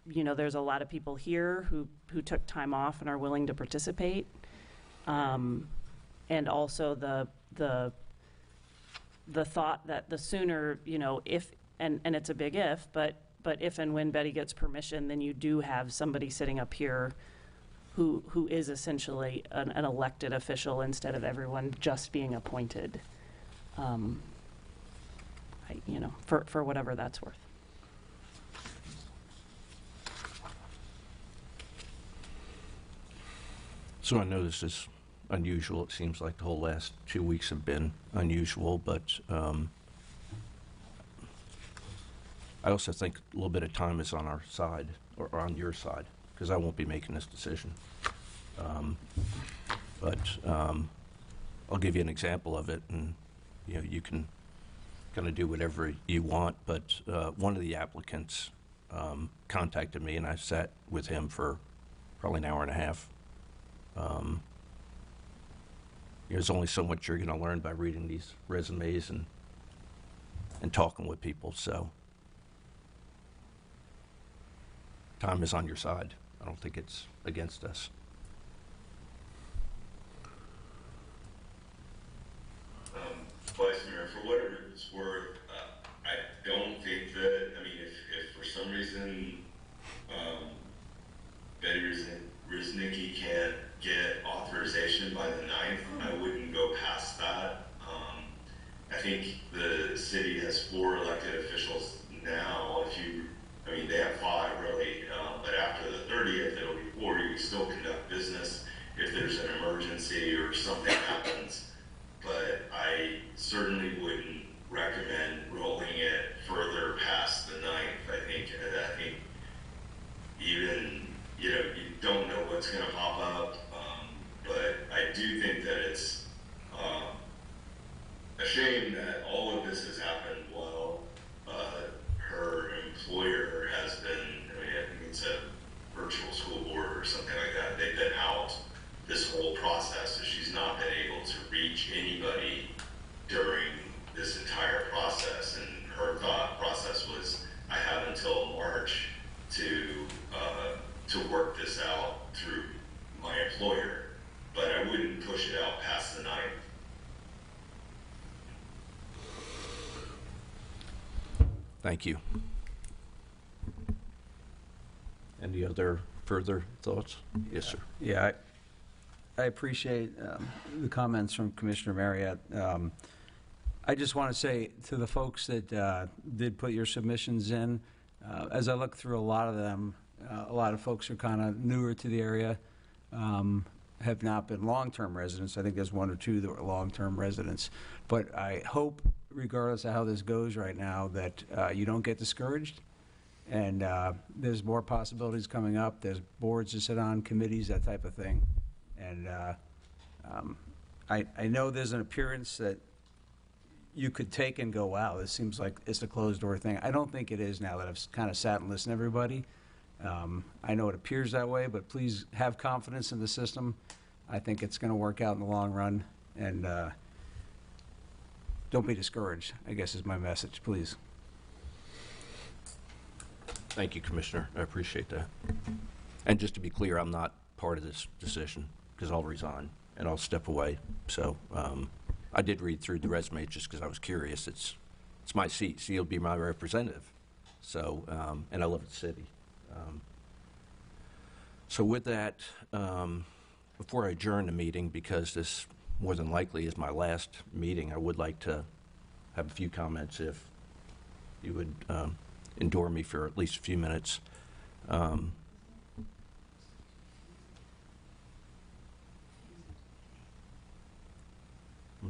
there's a lot of people here who took time off and are willing to participate. And also the thought that the sooner, if, and it's a big if, but if and when Betty gets permission, then you do have somebody sitting up here who is essentially an elected official instead of everyone just being appointed. For whatever that's worth. So I know this is unusual. It seems like the whole last 2 weeks have been unusual, but I also think a little bit of time is on our side, or on your side, because I won't be making this decision. But I'll give you an example of it, and you can kind of do whatever you want. But one of the applicants contacted me, and I sat with him for probably an hour and a half. There's only so much you're going to learn by reading these resumes and talking with people. So time is on your side. I don't think it's against us. Vice Mayor, for whatever it's worth, I don't think that, if for some reason Betty Riznicki can't get authorization by the 9th, I wouldn't go past that. I think the city has 4 elected officials now. They have 5 really, but after the 30th, it'll be 4. You can still conduct business if there's an emergency or something happens. But I certainly wouldn't recommend rolling it further past the 9th. I think even, you don't know what's going to pop up. But I do think that it's a shame that all of this has happened while her employer has been, I think it's a virtual school board or something like that. They've been out this whole process, so she's not been able to reach anybody during this entire process. And her thought process was, I have until March to work this out through my employer, but I wouldn't push it out past the 9th. Thank you. Any other further thoughts? Yes, sir. Yeah, I appreciate the comments from Commissioner Marriott. I just want to say to the folks that did put your submissions in, as I look through a lot of them, a lot of folks are kind of newer to the area, have not been long-term residents. I think there's 1 or 2 that were long-term residents. But I hope, regardless of how this goes right now, that you don't get discouraged. And there's more possibilities coming up. There's boards to sit on, committees, that type of thing. And I know there's an appearance that you could take and go, wow, this seems like it's a closed-door thing. I don't think it is now that I've kind of sat and listened to everybody. I know it appears that way, but please have confidence in the system. I think it's going to work out in the long run. And don't be discouraged, I guess is my message, please. Thank you, Commissioner. I appreciate that. And just to be clear, I'm not part of this decision, because I'll resign and I'll step away. So I did read through the resume just because I was curious. It's my seat, so you'll be my representative. So, and I live in the city. So with that, before I adjourn the meeting, because this more than likely is my last meeting, I would like to have a few comments if you would endure me for at least a few minutes. I'm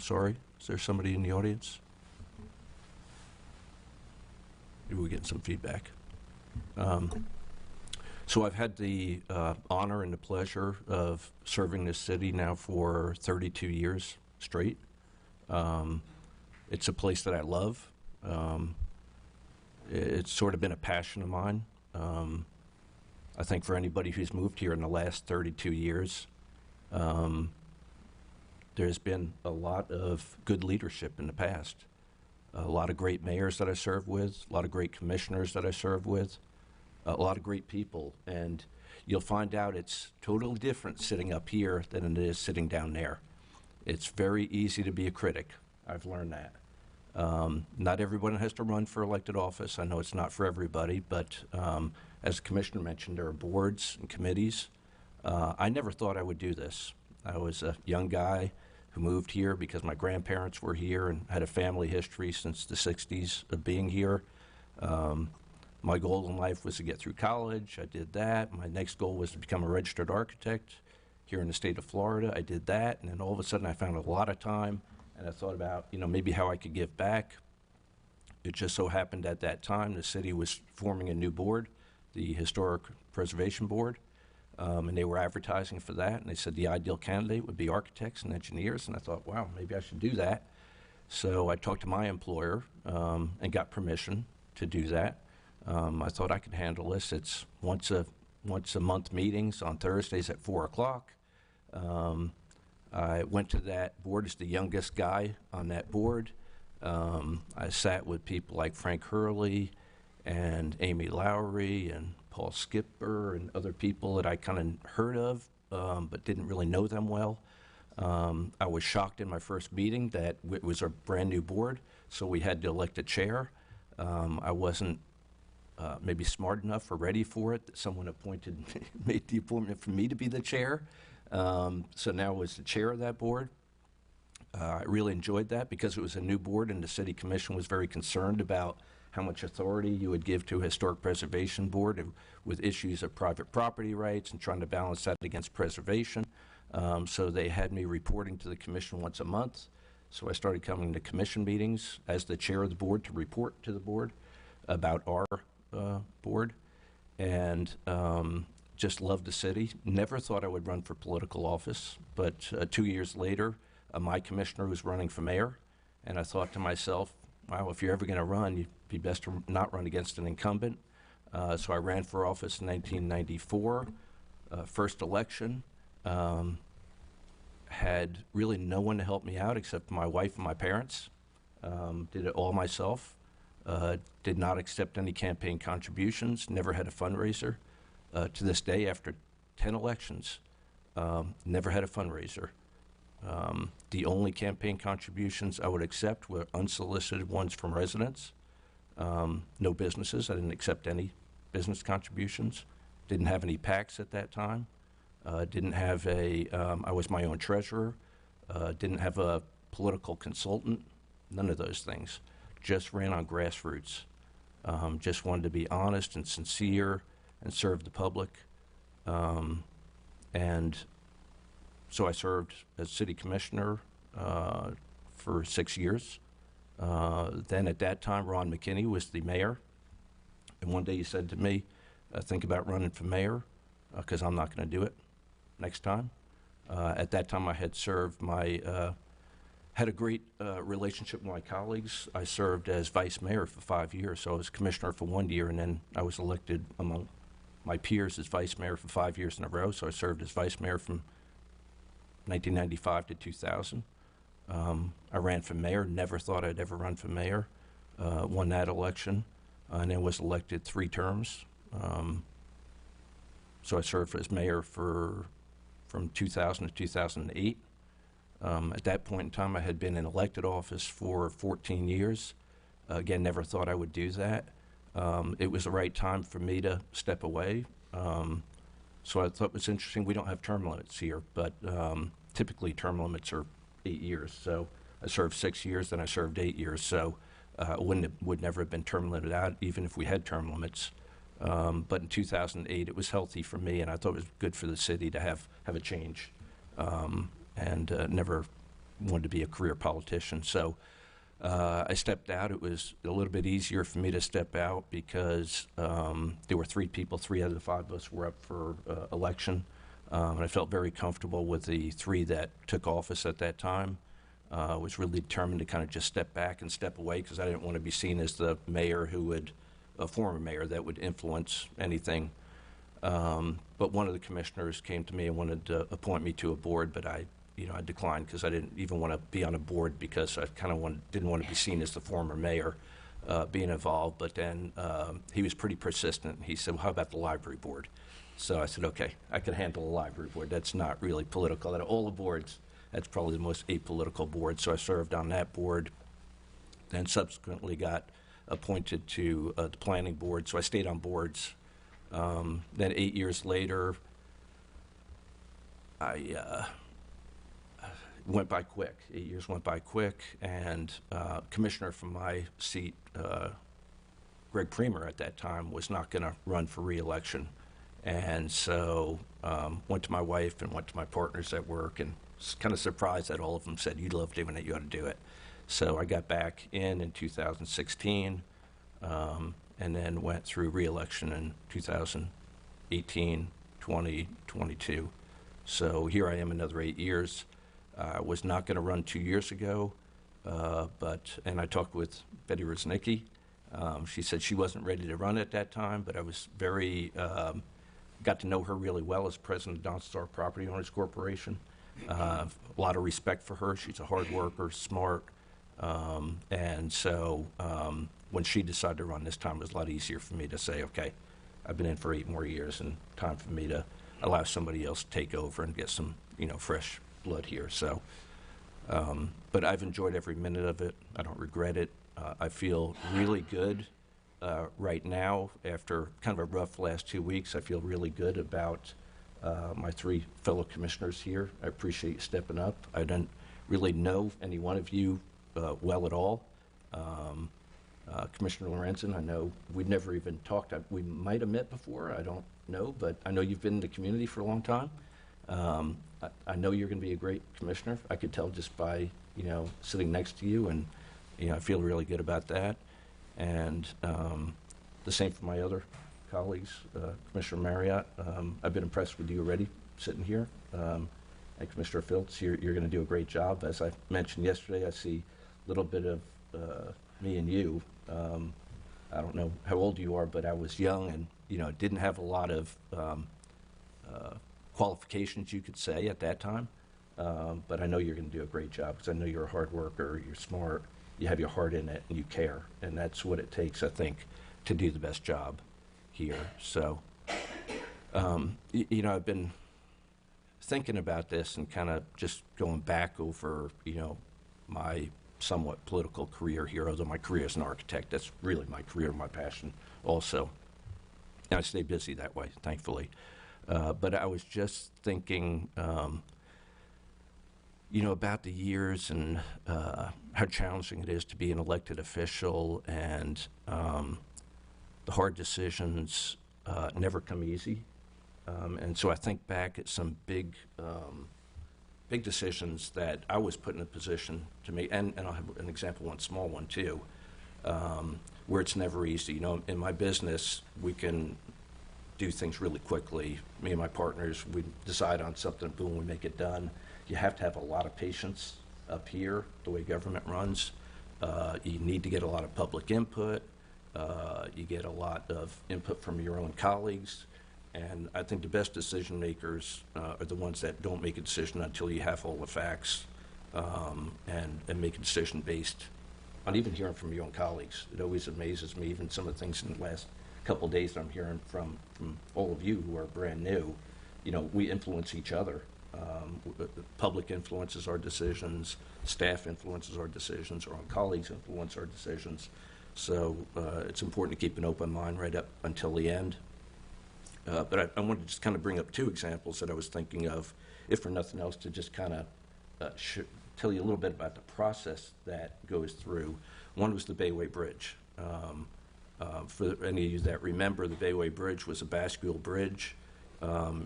sorry, is there somebody in the audience? Maybe we're getting some feedback. So I've had the honor and the pleasure of serving this city now for 32 years straight. It's a place that I love. It's sort of been a passion of mine. I think for anybody who's moved here in the last 32 years, there's been a lot of good leadership in the past. A lot of great mayors that I served with, a lot of great commissioners that I served with, a lot of great people. And you'll find out it's totally different sitting up here than it is sitting down there. It's very easy to be a critic. I've learned that. Not everyone has to run for elected office. I know it's not for everybody, but as the commissioner mentioned, there are boards and committees. I never thought I would do this. I was a young guy who moved here because my grandparents were here and had a family history since the 60s of being here. My goal in life was to get through college. I did that. My next goal was to become a registered architect here in the state of Florida. I did that, and then all of a sudden I found a lot of time, and I thought about, maybe how I could give back. It just so happened at that time the city was forming a new board, the Historic Preservation Board, and they were advertising for that, and they said the ideal candidate would be architects and engineers, and I thought, wow, maybe I should do that. So I talked to my employer and got permission to do that. I thought I could handle this. It's once a month meetings on Thursdays at 4 o'clock. I went to that board as the youngest guy on that board. I sat with people like Frank Hurley and Amy Lowry and Paul Skipper and other people that I kind of heard of, but didn't really know them well. I was shocked in my first meeting that it was a brand new board, so we had to elect a chair. I wasn't maybe smart enough or ready for it that someone made the appointment for me to be the chair. So now I was the chair of that board. I really enjoyed that because it was a new board and the city commission was very concerned about how much authority you would give to a historic preservation board with issues of private property rights and trying to balance that against preservation. So they had me reporting to the commission once a month. So I started coming to commission meetings as the chair of the board to report to the board about our board, and just loved the city. Never thought I would run for political office, but 2 years later, my commissioner was running for mayor, and I thought to myself, wow, if you're ever going to run, you'd be best to not run against an incumbent. So I ran for office in 1994, first election. Had really no one to help me out except my wife and my parents. Did it all myself. Did not accept any campaign contributions, never had a fundraiser. To this day, after 10 elections, never had a fundraiser. The only campaign contributions I would accept were unsolicited ones from residents. No businesses. I didn't accept any business contributions. Didn't have any PACs at that time. Didn't have I was my own treasurer. Didn't have a political consultant. None of those things. Just ran on grassroots. Just wanted to be honest and sincere and serve the public. And so I served as city commissioner for 6 years. Then at that time, Ron McKinney was the mayor. And one day he said to me, think about running for mayor because I'm not going to do it next time. At that time, I had served had a great relationship with my colleagues. I served as vice mayor for 5 years, so I was commissioner for 1 year, and then I was elected among my peers as vice mayor for 5 years in a row, so I served as vice mayor from 1995 to 2000. I ran for mayor, never thought I'd ever run for mayor, won that election, and then was elected 3 terms. So I served as mayor from 2000 to 2008. At that point in time, I had been in elected office for 14 years. Again, never thought I would do that. It was the right time for me to step away. So I thought it was interesting. We don't have term limits here, but typically term limits are 8 years. So I served 6 years, then I served 8 years. So would never have been term limited out, even if we had term limits. But in 2008, it was healthy for me, and I thought it was good for the city to have a change. And never wanted to be a career politician. So I stepped out. It was a little bit easier for me to step out because there were 3 people, 3 out of the 5 of us were up for election. And I felt very comfortable with the 3 that took office at that time. I was really determined to kind of just step back and step away because I didn't want to be seen as the mayor who would, a former mayor that would influence anything. But one of the commissioners came to me and wanted to appoint me to a board, but I declined because I didn't even want to be on a board because I kind of didn't want to be seen as the former mayor being involved. But then he was pretty persistent. He said, well, how about the library board? So I said, okay, I can handle the library board. That's not really political. Out of all the boards, that's probably the most apolitical board. So I served on that board, then subsequently got appointed to the planning board. So I stayed on boards. Then 8 years later, I went by quick. 8 years went by quick, and commissioner from my seat, Greg Premer at that time, was not going to run for re-election. And so went to my wife and went to my partners at work and was kind of surprised that all of them said, you love doing it, you ought to do it. So I got back in 2016 and then went through re-election in 2018, 20, 22. So here I am another 8 years. I was not going to run 2 years ago, and I talked with Betty Rosnicki. She said she wasn't ready to run at that time, but I was got to know her really well as president of Don Star Property Owners Corporation. A lot of respect for her. She's a hard worker, smart. And so when she decided to run this time, it was a lot easier for me to say, okay, I've been in for 8 more years and time for me to allow somebody else to take over and get some, fresh blood here. So, but I've enjoyed every minute of it. I don't regret it. I feel really good right now after kind of a rough last 2 weeks. I feel really good about my 3 fellow commissioners here. I appreciate you stepping up. I didn't really know any one of you well at all. Commissioner Lorenzen, I know we'd never even talked. We might have met before. I don't know, but I know you've been in the community for a long time. I know you're going to be a great commissioner. I could tell just by, sitting next to you, and, I feel really good about that. And the same for my other colleagues, Commissioner Marriott. I've been impressed with you already sitting here. And Commissioner Filtz, you're going to do a great job. As I mentioned yesterday, I see a little bit of me and you. I don't know how old you are, but I was young and, didn't have a lot of qualifications, you could say, at that time. But I know you're going to do a great job because I know you're a hard worker, you're smart, you have your heart in it, and you care. And that's what it takes, I think, to do the best job here. So, I've been thinking about this and kind of just going back over, my somewhat political career here, although my career as an architect, that's really my career, my passion also. And I stay busy that way, thankfully. But I was just thinking, about the years and how challenging it is to be an elected official, and the hard decisions never come easy. And so I think back at some big decisions that I was put in a position to make, and I'll have an example, one small one too, where it's never easy. In my business, we can do things really quickly. Me and my partners, we decide on something, boom, we make it done. You have to have a lot of patience up here, the way government runs. You need to get a lot of public input. You get a lot of input from your own colleagues. And I think the best decision makers are the ones that don't make a decision until you have all the facts and make a decision based on even hearing from your own colleagues. It always amazes me, even some of the things in the last couple of days that I'm hearing from all of you who are brand new. We influence each other. Public influences our decisions, staff influences our decisions, our own colleagues influence our decisions. So it's important to keep an open mind right up until the end. But I wanted to just kind of bring up 2 examples that I was thinking of, if for nothing else, to just kind of tell you a little bit about the process that goes through. One was the Bayway Bridge. For any of you that remember, the Bayway Bridge was a bascule bridge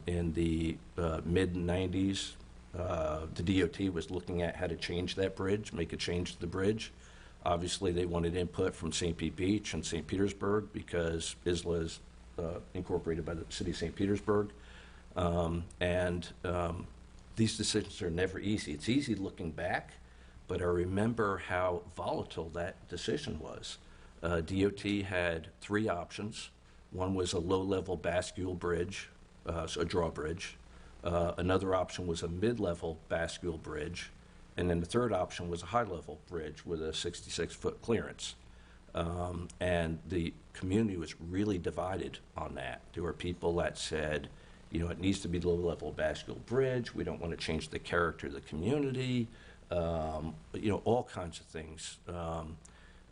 in the mid-90s. The DOT was looking at how to change that bridge, make a change to the bridge. Obviously, they wanted input from St. Pete Beach and St. Petersburg because Isla is incorporated by the city of St. Petersburg. These decisions are never easy. It's easy looking back, but I remember how volatile that decision was. DOT had 3 options. One was a low-level bascule bridge, so a drawbridge. Another option was a mid-level bascule bridge. And then the third option was a high-level bridge with a 66-foot clearance. And the community was really divided on that. There were people that said, you know, it needs to be the low-level bascule bridge. We don't want to change the character of the community. You know, all kinds of things.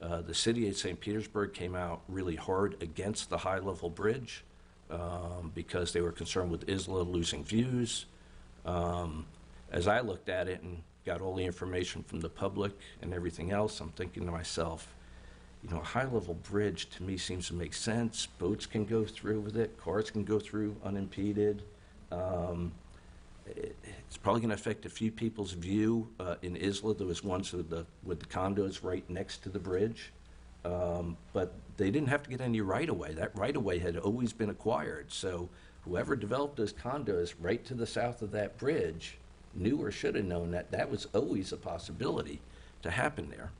The city of St. Petersburg came out really hard against the high-level bridge because they were concerned with Isla losing views. As I looked at it and got all the information from the public and everything else, I'm thinking to myself, you know, a high-level bridge to me seems to make sense. Boats can go through with it. Cars can go through unimpeded. It's probably going to affect a few people's view. In Isla, there was ones with the condos right next to the bridge. But they didn't have to get any right-of-way. That right-of-way had always been acquired. So whoever developed those condos right to the south of that bridge knew or should have known that that was always a possibility to happen there.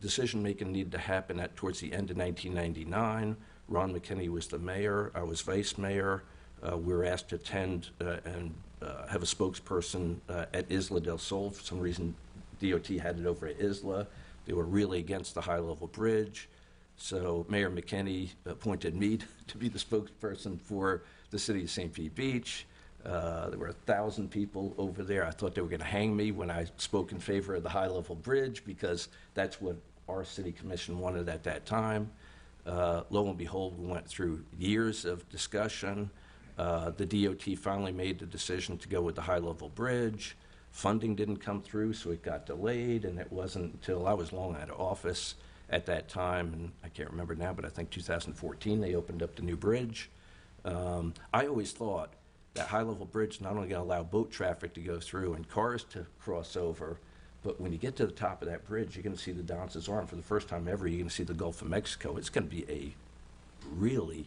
Decision-making needed to happen towards the end of 1999. Ron McKinney was the mayor. I was vice mayor. We were asked to attend and have a spokesperson at Isla del Sol. For some reason, DOT had it over at Isla. They were really against the high-level bridge. So Mayor McKinney appointed me to be the spokesperson for the city of St. Pete Beach. There were 1,000 people over there. I thought they were going to hang me when I spoke in favor of the high-level bridge because that's what our city commission wanted at that time. Lo and behold, we went through years of discussion. The DOT finally made the decision to go with the high-level bridge. Funding didn't come through, so it got delayed, and it wasn't until I was long out of office at that time, and I can't remember now, but I think 2014 they opened up the new bridge. I always thought that high-level bridge not only going to allow boat traffic to go through and cars to cross over, but when you get to the top of that bridge, you're going to see the Don's Arm. For the first time ever, you're going to see the Gulf of Mexico. It's going to be a really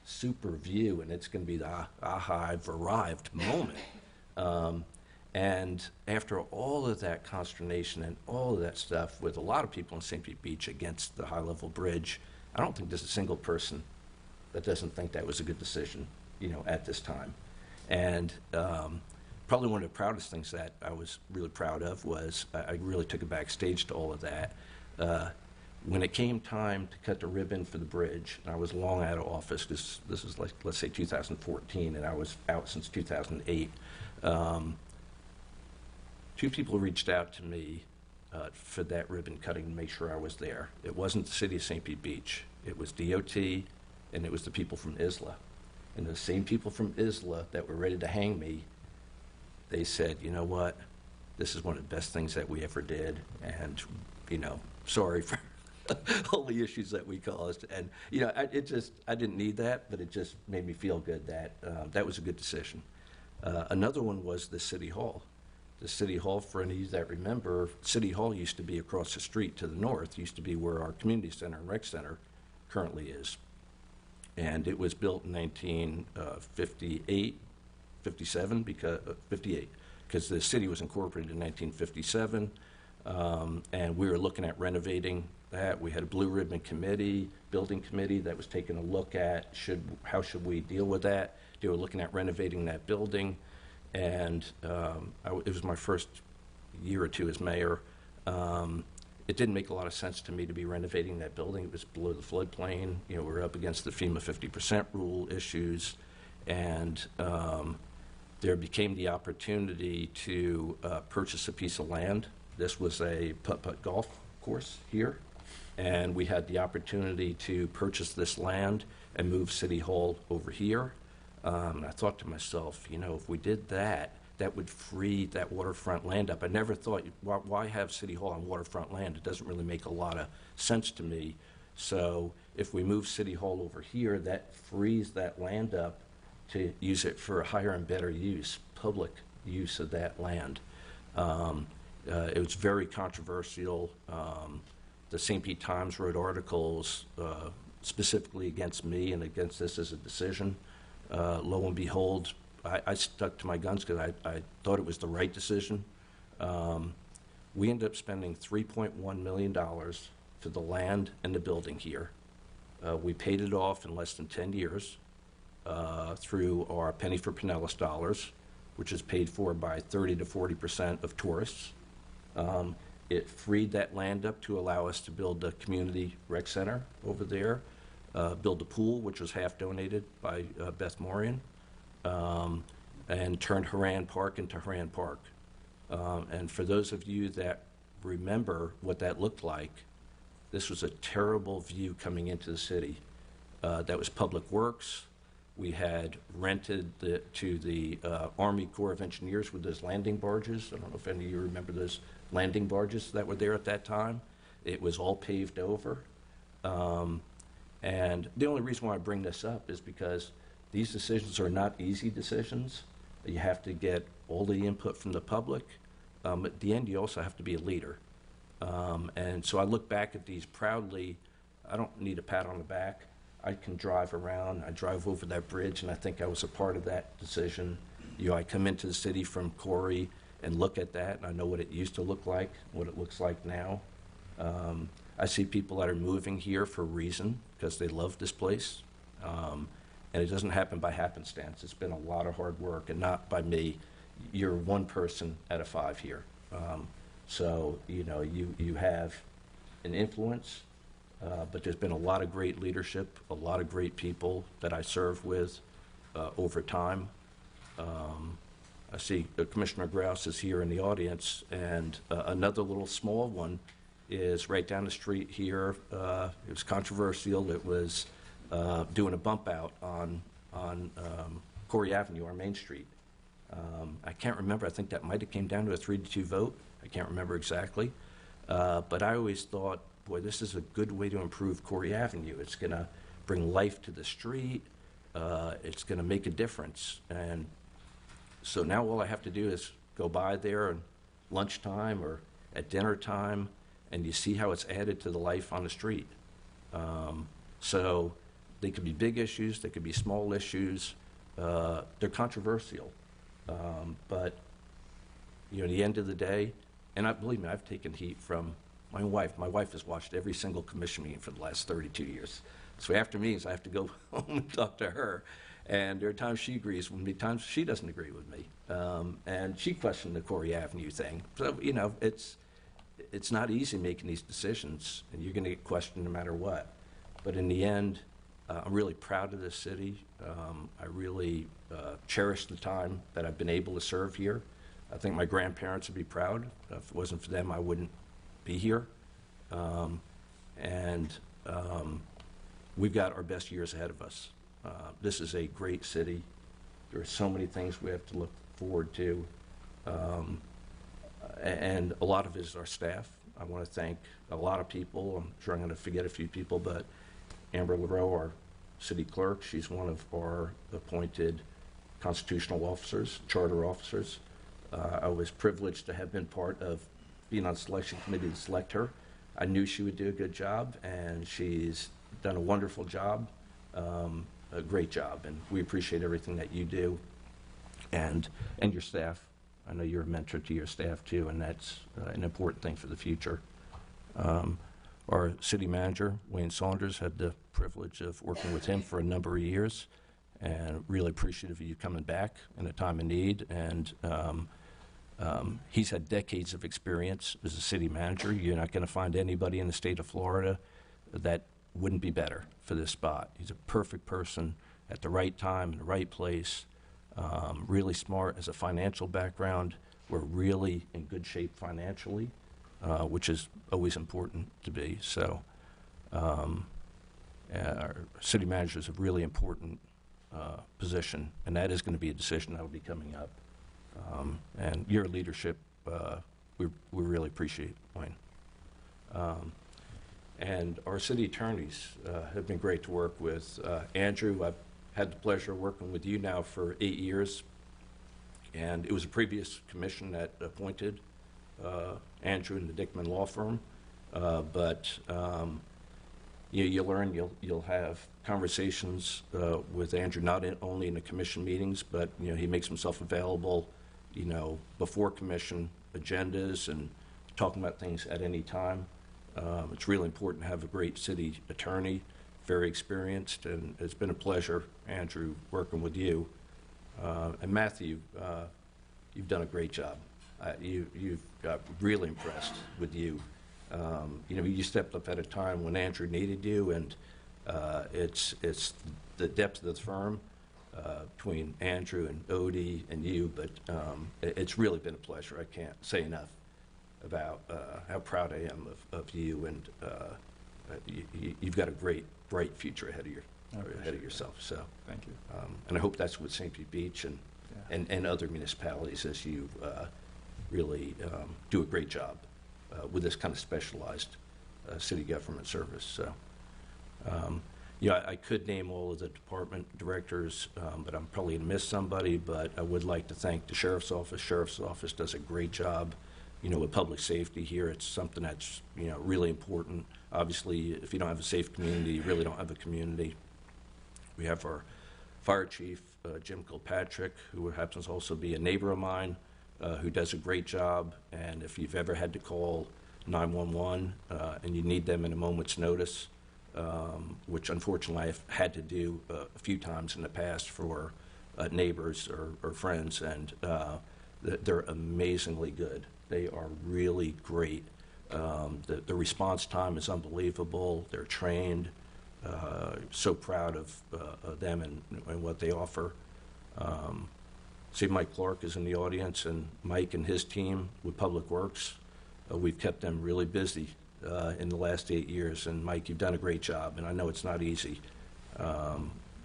super view, and it's going to be the aha, I've arrived moment. And after all of that consternation and all of that stuff with a lot of people in St. Pete Beach against the high-level bridge, I don't think there's a single person that doesn't think that was a good decision, you know, at this time. And probably one of the proudest things that I was really proud of was I really took it backstage to all of that. When it came time to cut the ribbon for the bridge, and I was long out of office because this was like, let's say 2014, and I was out since 2008, 2 people reached out to me for that ribbon cutting to make sure I was there. It wasn't the city of St. Pete Beach. It was DOT, and it was the people from Isla. And the same people from Isla that were ready to hang me, they said, you know what, this is one of the best things that we ever did, and, you know, sorry for all the issues that we caused. And, you know, I didn't need that, but it just made me feel good that that was a good decision. Another one was the City Hall. The City Hall, for any of you that remember, City Hall used to be across the street to the north, used to be where our community center and rec center currently is. And it was built in 1958, 57, because 58, because the city was incorporated in 1957, and we were looking at renovating that. We had a blue ribbon committee, building committee that was taking a look at how should we deal with that. They were looking at renovating that building, and it was my first year or two as mayor. It didn't make a lot of sense to me to be renovating that building. It was below the floodplain. You know, we're up against the FEMA 50% rule issues, and there became the opportunity to purchase a piece of land. This was a putt-putt golf course here, and we had the opportunity to purchase this land and move City Hall over here. I thought to myself, you know, if we did that, that would free that waterfront land up. I never thought, why have City Hall on waterfront land? It doesn't really make a lot of sense to me. So if we move City Hall over here, that frees that land up to use it for a higher and better use, public use of that land. It was very controversial. The St. Pete Times wrote articles specifically against me and against this as a decision. Lo and behold, I stuck to my guns because I thought it was the right decision. We ended up spending $3.1 million for the land and the building here. We paid it off in less than 10 years through our Penny for Pinellas dollars, which is paid for by 30 to 40% of tourists. It freed that land up to allow us to build a community rec center over there, build a pool, which was half donated by Beth Morian, and turned Haran Park into Haran Park. And for those of you that remember what that looked like, this was a terrible view coming into the city. That was Public Works. We had rented to the Army Corps of Engineers with those landing barges. I don't know if any of you remember those landing barges that were there at that time. It was all paved over. And the only reason why I bring this up is because these decisions are not easy decisions. You have to get all the input from the public. At the end, you also have to be a leader. And so I look back at these proudly. I don't need a pat on the back. I can drive around. I drive over that bridge, and I think I was a part of that decision. You know, I come into the city from Corey and look at that, and I know what it used to look like, what it looks like now. I see people that are moving here for a reason, because they love this place. And it doesn't happen by happenstance. It's been a lot of hard work, and not by me. You're one person out of 5 here. So, you know, you have an influence, but there's been a lot of great leadership, a lot of great people that I serve with over time. I see Commissioner Grouse is here in the audience, and another little small one is right down the street here. It was controversial. It was doing a bump out on Corey Avenue, our main street. I can't remember. I think that might have came down to a 3-2 vote. I can't remember exactly. But I always thought, boy, this is a good way to improve Corey Avenue. It's going to bring life to the street. It's going to make a difference. And so now all I have to do is go by there at lunchtime or at dinner time, and you see how it's added to the life on the street. So they could be big issues. They could be small issues. They're controversial. But, you know, at the end of the day, and believe me, I've taken heat from my wife. My wife has watched every single commission meeting for the last 32 years. So after meetings, I have to go home and talk to her. And there are times she agrees with me, times she doesn't agree with me. And she questioned the Corey Avenue thing. So, you know, it's not easy making these decisions, and you're going to get questioned no matter what. But in the end, I'm really proud of this city. I really cherish the time that I've been able to serve here. I think my grandparents would be proud. If it wasn't for them, I wouldn't be here. We've got our best years ahead of us. This is a great city. There are so many things we have to look forward to. And a lot of it is our staff. I want to thank a lot of people. I'm sure I'm going to forget a few people, but Amber LaRoe, our city clerk, she's one of our appointed constitutional officers, charter officers. I was privileged to have been part of being on the selection committee to select her. I knew she would do a good job, and she's done a wonderful job, a great job, and we appreciate everything that you do, and your staff. I know you're a mentor to your staff too, and that's an important thing for the future. Our city manager, Wayne Saunders, had the privilege of working with him for a number of years, and really appreciative of you coming back in a time of need. And he's had decades of experience as a city manager. You're not going to find anybody in the state of Florida that wouldn't be better for this spot. He's a perfect person at the right time, in the right place, really smart, has a financial background. We're really in good shape financially, which is always important to be. So our city manager is a really important position, and that is going to be a decision that will be coming up. And your leadership, we really appreciate, Wayne. And our city attorneys have been great to work with. Andrew, I've had the pleasure of working with you now for 8 years, and it was a previous commission that appointed Andrew and the Dickman Law Firm. But you learn, you'll have conversations with Andrew, not only in the commission meetings, but he makes himself available, before commission agendas and talking about things at any time. It's really important to have a great city attorney, very experienced, and it's been a pleasure, Andrew, working with you. And Matthew, you've done a great job. You've got really impressed with you. You stepped up at a time when Andrew needed you, and it's the depth of the firm between Andrew and Odie and you, but it's really been a pleasure. I can't say enough about how proud I am of you, and you've got a great, bright future ahead of yourself. So, Thank you. and I hope that's with St. Pete Beach and other municipalities as you really do a great job with this kind of specialized city government service. So, I could name all of the department directors, but I'm probably going to miss somebody. But I would like to thank the sheriff's office. Sheriff's office does a great job, with public safety here. It's something that's, really important. Obviously, if you don't have a safe community, you really don't have a community. We have our fire chief, Jim Kilpatrick, who happens to also be a neighbor of mine, who does a great job. And if you've ever had to call 911 and you need them in a moment's notice, which unfortunately I've had to do a few times in the past for neighbors or friends, and they're amazingly good. They are really great. The response time is unbelievable. They're trained. So proud of them and what they offer. See, Mike Clark is in the audience, and Mike and his team with Public Works, we've kept them really busy in the last 8 years. And Mike, you've done a great job, and I know it's not easy.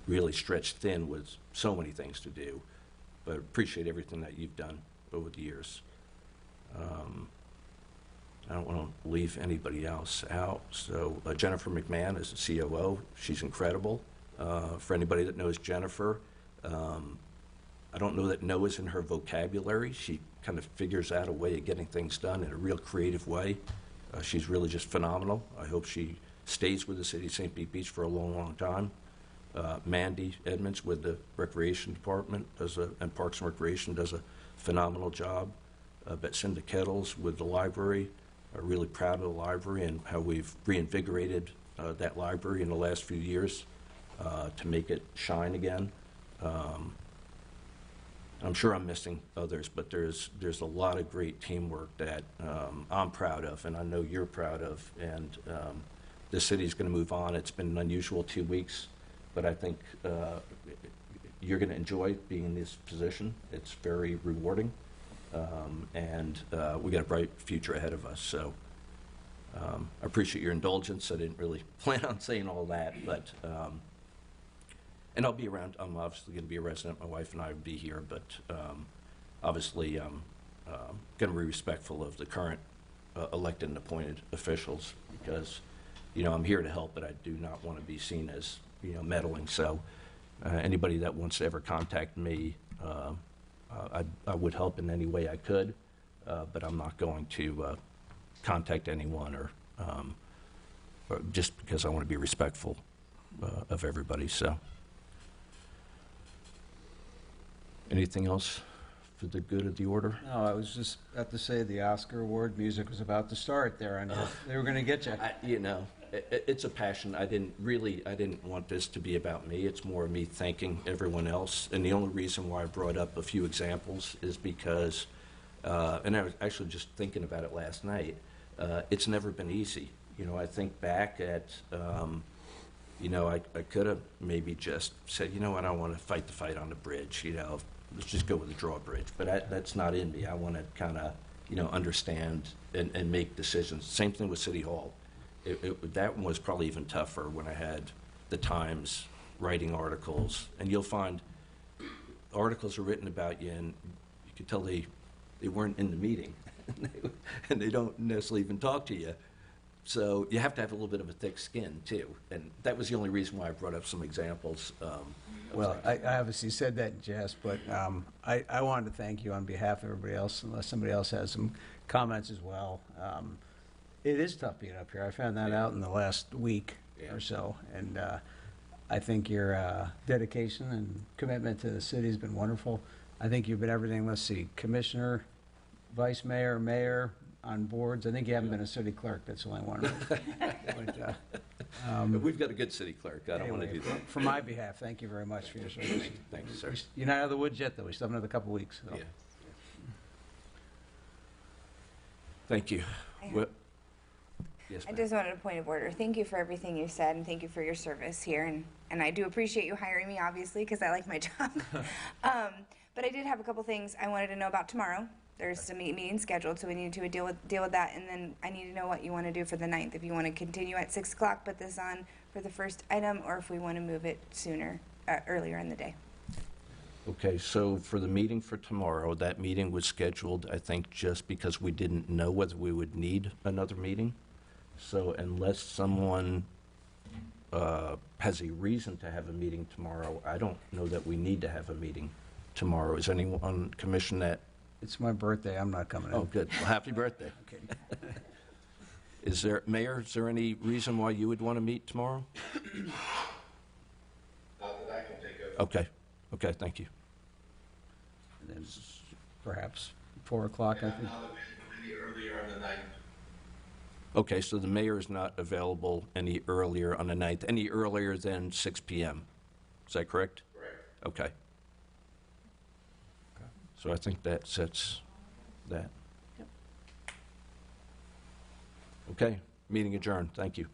Really stretched thin with so many things to do, but appreciate everything that you've done over the years. I don't want to leave anybody else out. So Jennifer McMahon is the COO. She's incredible. For anybody that knows Jennifer, I don't know that no is in her vocabulary. She kind of figures out a way of getting things done in a real creative way. She's really just phenomenal. I hope she stays with the city of St. Pete Beach for a long, long time. Mandy Edmonds with the Recreation Department and Parks and Recreation does a phenomenal job. Betsinda Kettles with the library. Really proud of the library and how we've reinvigorated that library in the last few years to make it shine again. I'm sure I'm missing others, but there's a lot of great teamwork that I'm proud of, and I know you're proud of. And the city's going to move on. It's been an unusual 2 weeks, but I think you're going to enjoy being in this position. It's very rewarding. And we got a bright future ahead of us. So I appreciate your indulgence. I didn't really plan on saying all that, but and I'll be around. I'm obviously going to be a resident. My wife and I will be here, but obviously I'm going to be respectful of the current elected and appointed officials because, I'm here to help, but I do not want to be seen as, meddling. So anybody that wants to ever contact me, I would help in any way I could, but I'm not going to contact anyone or just because I want to be respectful of everybody. So, anything else for the good of the order? No, I was just about to say the Oscar Award music was about to start there. I know they were going to get you. It's a passion. I didn't want this to be about me. It's more me thanking everyone else. And the only reason why I brought up a few examples is because, and I was actually just thinking about it last night, it's never been easy. I think back at, I could have maybe just said, I don't want to fight the fight on the bridge, let's just go with the drawbridge. But that's not in me. I want to kind of, understand and make decisions. Same thing with City Hall. That one was probably even tougher when I had the Times writing articles. And you'll find articles are written about you, and you can tell they weren't in the meeting. And they don't necessarily even talk to you. So you have to have a little bit of a thick skin, too. And that was the only reason why I brought up some examples. Well, I obviously said that in jest, but I wanted to thank you on behalf of everybody else, unless somebody else has some comments as well. It is tough being up here. I found that out in the last week or so, and I think your dedication and commitment to the city has been wonderful. I think you've been everything. Let's see, commissioner, vice mayor, mayor, on boards. I think you haven't been a city clerk. That's the only one. But we've got a good city clerk. I don't want to do that. For my behalf, thank you very much for your service. Thank you, sir. You're not out of the woods yet, though. We still have another couple weeks. So. Yeah. Thank you. Well, yes, I ma'am. just wanted a point of order. Thank you for everything you said, and thank you for your service here. And I do appreciate you hiring me, obviously, because I like my job. But I did have a couple things I wanted to know about tomorrow. There's some meeting scheduled, so we need to deal with that. And then I need to know what you want to do for the 9th. If you want to continue at 6 o'clock, put this on for the first item, or if we want to move it sooner, earlier in the day. Okay, so for the meeting for tomorrow, that meeting was scheduled, I think, just because we didn't know whether we would need another meeting. So unless someone has a reason to have a meeting tomorrow, I don't know that we need to have a meeting tomorrow. Is anyone on commission that? It's my birthday. I'm not coming in. Oh, good. Well, happy birthday. Okay. Mayor, is there any reason why you would want to meet tomorrow? Not that I can think of. Okay, thank you. And then perhaps 4 o'clock, I And think. now that we should be earlier on the 9th. Okay, so the mayor is not available any earlier on the 9th, any earlier than 6 p.m. Is that correct? Correct. Okay. So I think that sets that. Yep. Okay, meeting adjourned. Thank you.